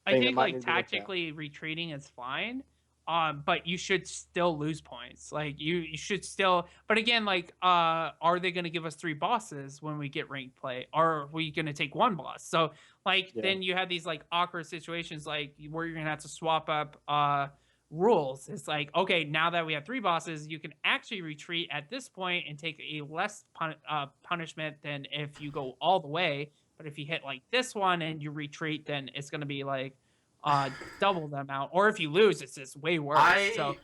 I think like tactically retreating is fine, but you should still lose points. Like you should still. But again, like, are they going to give us 3 bosses when we get ranked play? Or are we going to take 1 boss? So like then you have these like awkward situations like where you're going to have to swap up rules. It's like, okay, now that we have 3 bosses, you can actually retreat at this point and take a less punishment than if you go all the way. But if you hit like this one and you retreat, then it's going to be like double the amount. Or if you lose, it's just way worse. So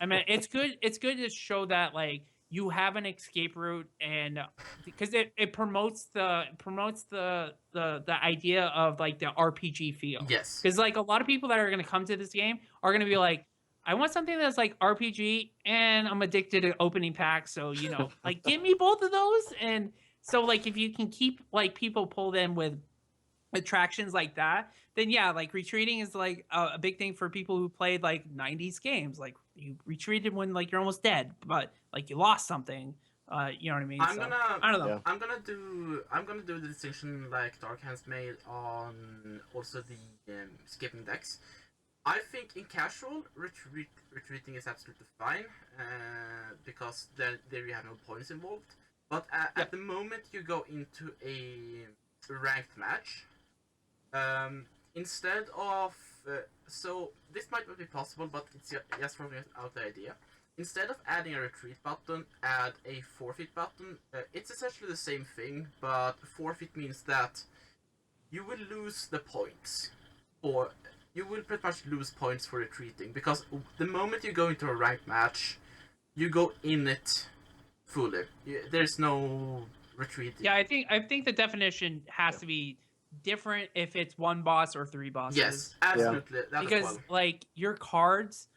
I mean, it's good. It's good to show that like you have an escape route, and because it promotes the idea of like the RPG feel. Yes. Because like a lot of people that are going to come to this game are going to be like, I want something that's like RPG, and I'm addicted to opening packs. So like give me both of those. And so like if you can keep like people pulled in with attractions like that, then yeah, like retreating is like a big thing for people who played like 90s games. Like you retreated when like you're almost dead, but like you lost something. You know what I mean? I'm gonna I don't know. Yeah. I'm gonna do the distinction like Dark has made on also the skipping decks. I think in casual retreating is absolutely fine because there you have no points involved. But at the moment you go into a ranked match, instead of so this might not be possible, but it's just throwing out the idea. Instead of adding a retreat button, add a forfeit button. It's essentially the same thing, but forfeit means that you will lose the points, or you will pretty much lose points for retreating, because the moment you go into a ranked match, you go in it fully. There's no retreating. Yeah, I think the definition has to be different if it's 1 boss or 3 bosses. Yes, absolutely. That as Because well. like your cards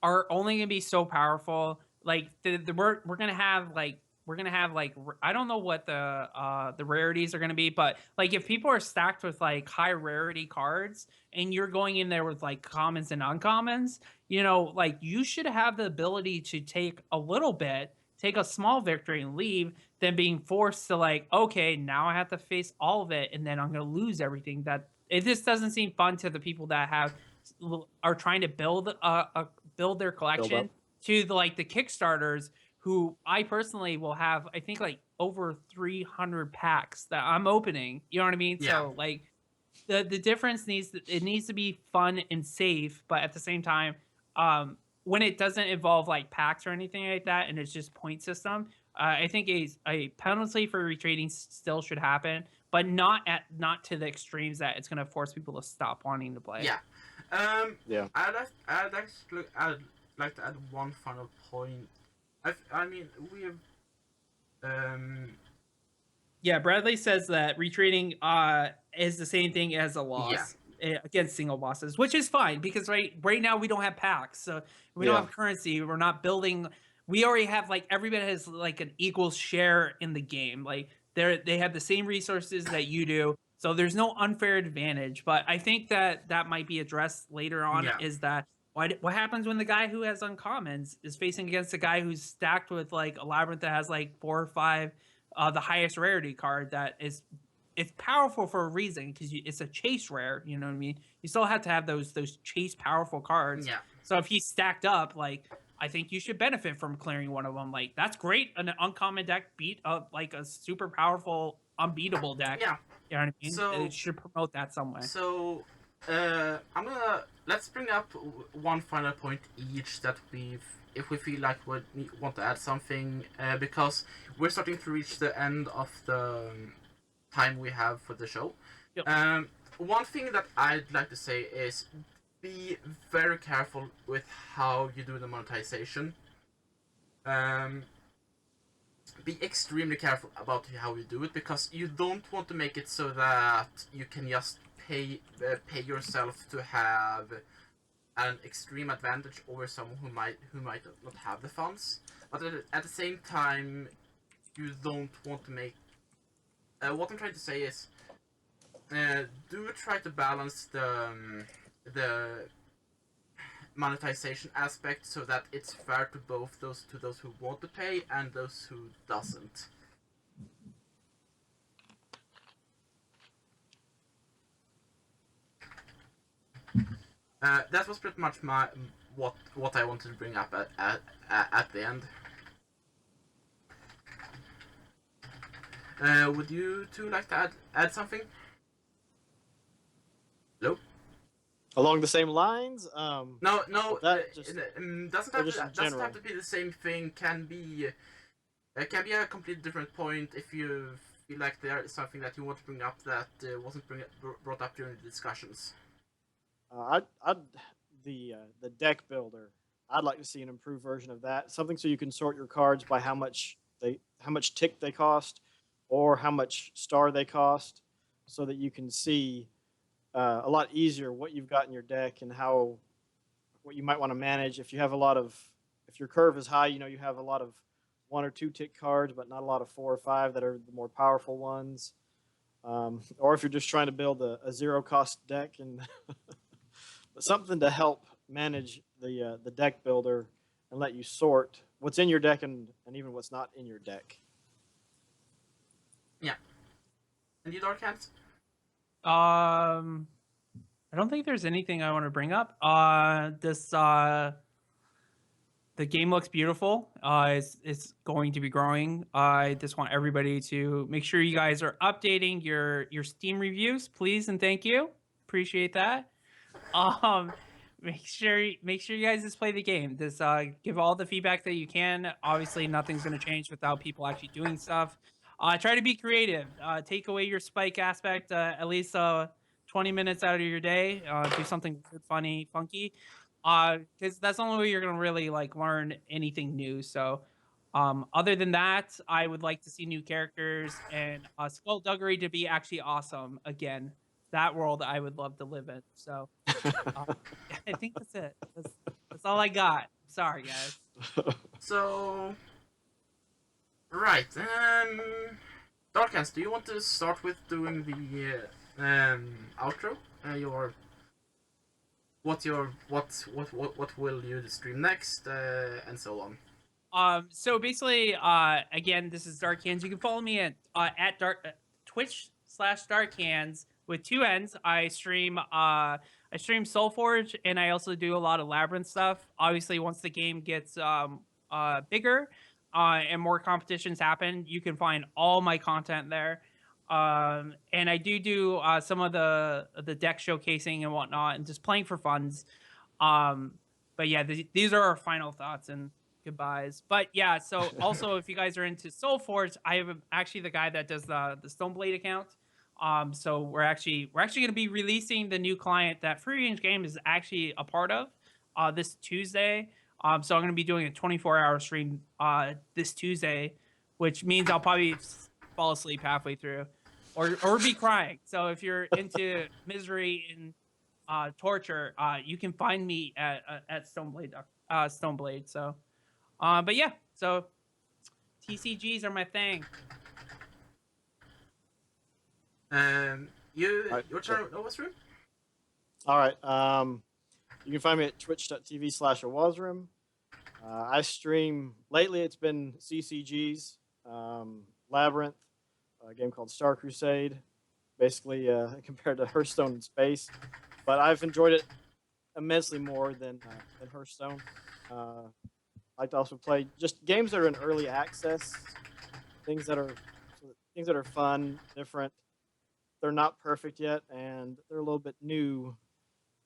are only gonna be so powerful. Like we're gonna have like I don't know what the rarities are gonna be, but like if people are stacked with like high rarity cards and you're going in there with like commons and uncommons, like you should have the ability to take a little bit, take a small victory and leave, than being forced to like, okay, now I have to face all of it and then I'm gonna lose everything. That it just doesn't seem fun to the people that are trying to build their collection, to the Kickstarters, who I personally will have, I think like over 300 packs that I'm opening. You know what I mean? Yeah. So like the difference needs to be fun and safe, but at the same time, when it doesn't involve like packs or anything like that, and it's just point system, I think a penalty for retreating still should happen, but not to the extremes that it's going to force people to stop wanting to play. Yeah. Yeah. I'd like to add one final point. I mean, we have. Yeah, Bradley says that retreating is the same thing as a loss against single bosses, which is fine because right now we don't have packs, so we don't have currency. We're not building. We already have like everybody has like an equal share in the game. Like they have the same resources that you do, so there's no unfair advantage. But I think that might be addressed later on. Yeah. Is that what happens when the guy who has uncommons is facing against a guy who's stacked with like a labyrinth that has like 4 or 5. The highest rarity card that it's powerful for a reason because it's a chase rare. You know what I mean? You still have to have those chase powerful cards. Yeah. So if he's stacked up, like I think you should benefit from clearing one of them. Like that's great. An uncommon deck beat up like a super powerful unbeatable deck. Yeah. You know what I mean? So it should promote that some way. So let's bring up one final point each that if we feel like we want to add something, because we're starting to reach the end of the time we have for the show. Yep. One thing that I'd like to say is be very careful with how you do the monetization. Be extremely careful about how you do it, because you don't want to make it so that you can just pay yourself to have an extreme advantage over someone who might not have the funds, but at the same time, you don't want to make. What I'm trying to say is, do try to balance the monetization aspect so that it's fair to both those who want to pay and those who doesn't. That was pretty much what I wanted to bring up at the end. Would you two like to add something? Hello? Along the same lines, No, that just doesn't or have just in to doesn't general. have to be the same thing. Can be a completely different point if you feel like there is something that you want to bring up that wasn't brought up during the discussions. I'd the deck builder. I'd like to see an improved version of that. Something so you can sort your cards by how much tick they cost, or how much star they cost, so that you can see a lot easier what you've got in your deck and how what you might want to manage. If you have a lot of if your curve is high, you have a lot of 1 or 2 tick cards, but not a lot of 4 or 5 that are the more powerful ones. Or if you're just trying to build a zero cost deck and something to help manage the deck builder and let you sort what's in your deck and even what's not in your deck. Yeah. And you, Dark Hands? I don't think there's anything I want to bring up. The game looks beautiful. It's going to be growing. I just want everybody to make sure you guys are updating your Steam reviews, please and thank you. Appreciate that. Um, make sure you guys just play the game. Just give all the feedback that you can. Obviously, nothing's gonna change without people actually doing stuff. Try to be creative. Take away your spike aspect. At least 20 minutes out of your day. Do something weird, funny, funky. Because that's the only way you're gonna really like learn anything new. So, other than that, I would like to see new characters and skullduggery to be actually awesome again. That world I would love to live in. So, I think that's it. That's all I got. Sorry, guys. So, right. Dark Hands, do you want to start with doing the outro? What will you stream next, and so on. So basically, again, this is Dark Hands. You can follow me at Twitch/Dark Hands with 2 N's. I stream Soulforge, and I also do a lot of Labyrinth stuff. Obviously, once the game gets bigger and more competitions happen, you can find all my content there. And I do some of the deck showcasing and whatnot, and just playing for funds. But yeah, these are our final thoughts and goodbyes. But yeah, so also if you guys are into Soulforge, I am actually the guy that does the Stoneblade account. So we're actually going to be releasing the new client that Freerange game is actually a part of this Tuesday. So I'm going to be doing a 24-hour stream this Tuesday, which means I'll probably fall asleep halfway through, or be crying. So if you're into misery and torture, you can find me at Stoneblade. So, but yeah, so TCGs are my thing. Your turn, Overstream? All right. You can find me at twitch.tv/awazrim. I stream lately. It's been CCGs, Labyrinth, a game called Star Crusade, basically compared to Hearthstone in space. But I've enjoyed it immensely more than Hearthstone. I like to also play just games that are in early access, things that are fun, different. They're not perfect yet, and they're a little bit new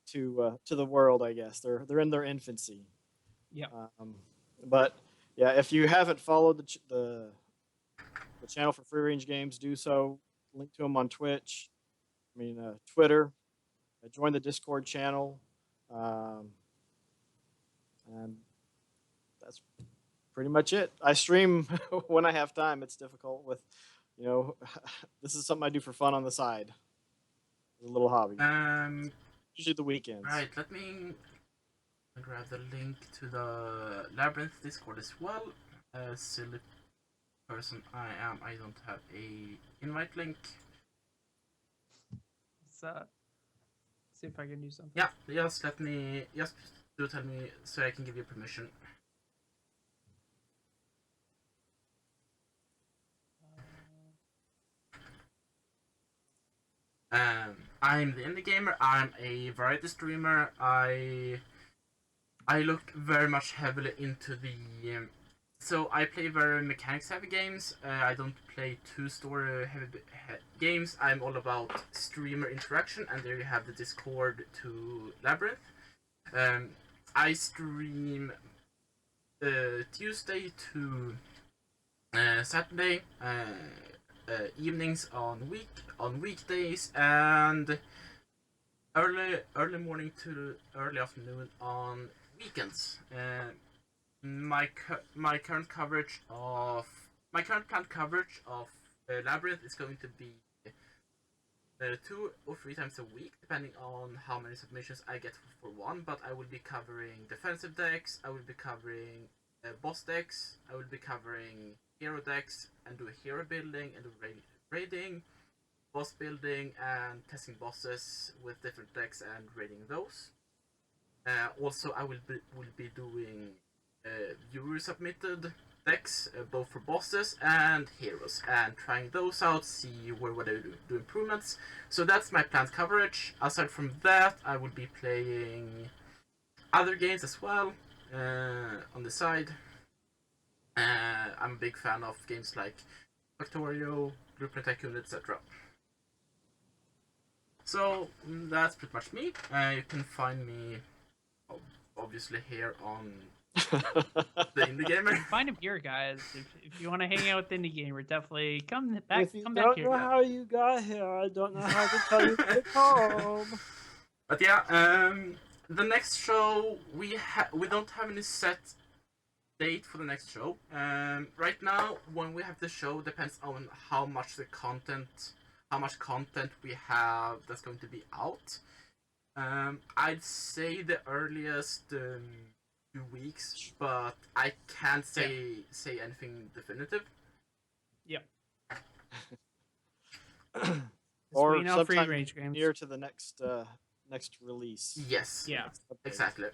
to the world. I guess they're in their infancy. Yeah. But yeah, if you haven't followed the channel for Free Range Games, do so. Link to them on Twitch. Twitter. Join the Discord channel, and that's pretty much it. I stream when I have time. It's difficult with, this is something I do for fun on the side. A little hobby. Usually the weekends. Right, let me grab the link to the Labyrinth Discord as well. Silly person I am, I don't have a invite link. Let's see if I can do something. Yeah, just tell me so I can give you permission. I'm the indie gamer. I'm a variety streamer. I look very much heavily into the So I play very mechanics-heavy games. I don't play too story-heavy games. I'm all about streamer interaction, and there you have the Discord to Labyrinth. I stream Tuesday to Saturday evenings on weekdays, and early morning to early afternoon on weekends. My current planned coverage of Labyrinth is going to be 2 or 3 times a week, depending on how many submissions I get for one. But I will be covering defensive decks. I will be covering boss decks. I will be covering hero decks and do a hero building and do raiding, boss building, and testing bosses with different decks and raiding those. Also, I will be doing viewer submitted decks, both for bosses and heroes, and trying those out, see where I do improvements. So that's my planned coverage. Aside from that, I will be playing other games as well on the side. I'm a big fan of games like Factorio, Blueprint Tycoon, etc. So that's pretty much me. You can find me obviously here on the Indie Gamer. Find him here, guys. If you want to hang out with Indie Gamer, definitely come back. If you Come don't back here. know how you got here, I don't know how to tell you to come. But yeah, the next show we don't have any set date for the next show. Right now, when we have the show, depends on how much content we have that's going to be out. I'd say the earliest 2 weeks, but I can't say anything definitive. Yep. Or we know free sometime range games. near to the next release. Yes. Yeah. Exactly.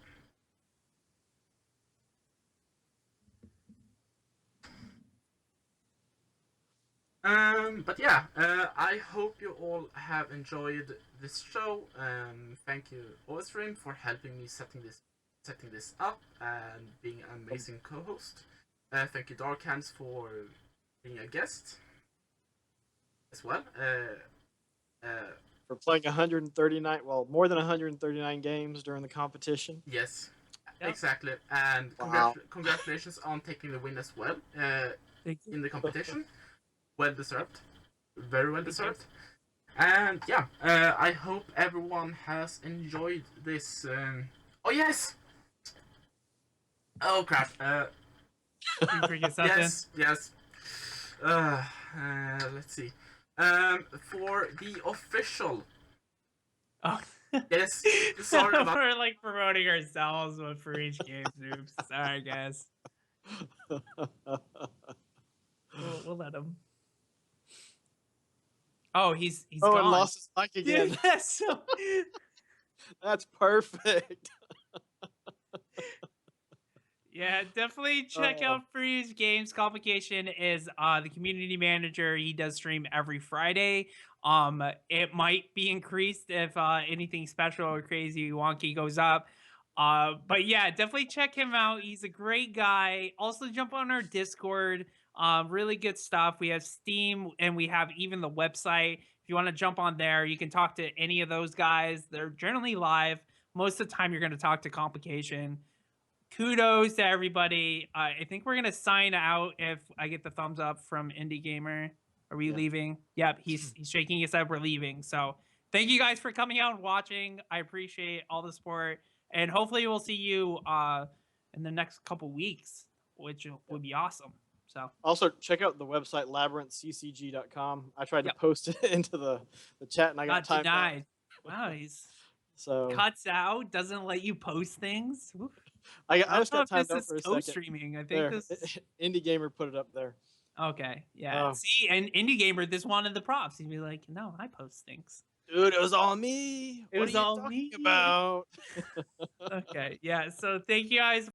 But yeah, I hope you all have enjoyed this show. Thank you, Ostream, for helping me setting this up and being an amazing co-host. Thank you, Dark Hands, for being a guest as well. For playing 139, well, more than 139 games during the competition. Yes, Yep. exactly. And Wow. congratulations on taking the win as well Thank you. in the competition. Well deserved. Very well deserved. And yeah, I hope everyone has enjoyed this. Oh yes! Oh crap. Can you forget something? Yes. Let's see. For the official. Oh. Yes. Sorry about. We're like promoting ourselves with for each game. Oops. Sorry, guys. We'll let him. Oh, he's Oh, gone. and lost his mic again. Yes. That's perfect. Yeah, definitely check out Free's Games. Complication is the community manager. He does stream every Friday. It might be increased if anything special or crazy wonky goes up. But yeah, definitely check him out. He's a great guy. Also jump on our Discord. Really good stuff. We have Steam and we have even the website. If you want to jump on there, you can talk to any of those guys. They're generally live. Most of the time you're going to talk to Complication. Kudos to everybody. I think we're gonna sign out if I get the thumbs up from Indie Gamer. Are we leaving? Yep, he's shaking his head. We're leaving. So thank you guys for coming out and watching. I appreciate all the support, and hopefully we'll see you in the next couple weeks, which would be awesome. So also check out the website labyrinthccg.com. I tried to post it into the chat and I got timed out. denied. Wow, he's So cuts out, doesn't let you post things. Oof. I just got don't know if timed out this for a is second. co-streaming. I think There, this. Indie Gamer put it up there. Okay, yeah. Oh. See, and Indie Gamer, this wanted the props. He'd be like, "No, I post things." Dude, it was all me. It What was are you all talking me. about? Okay, yeah. So thank you guys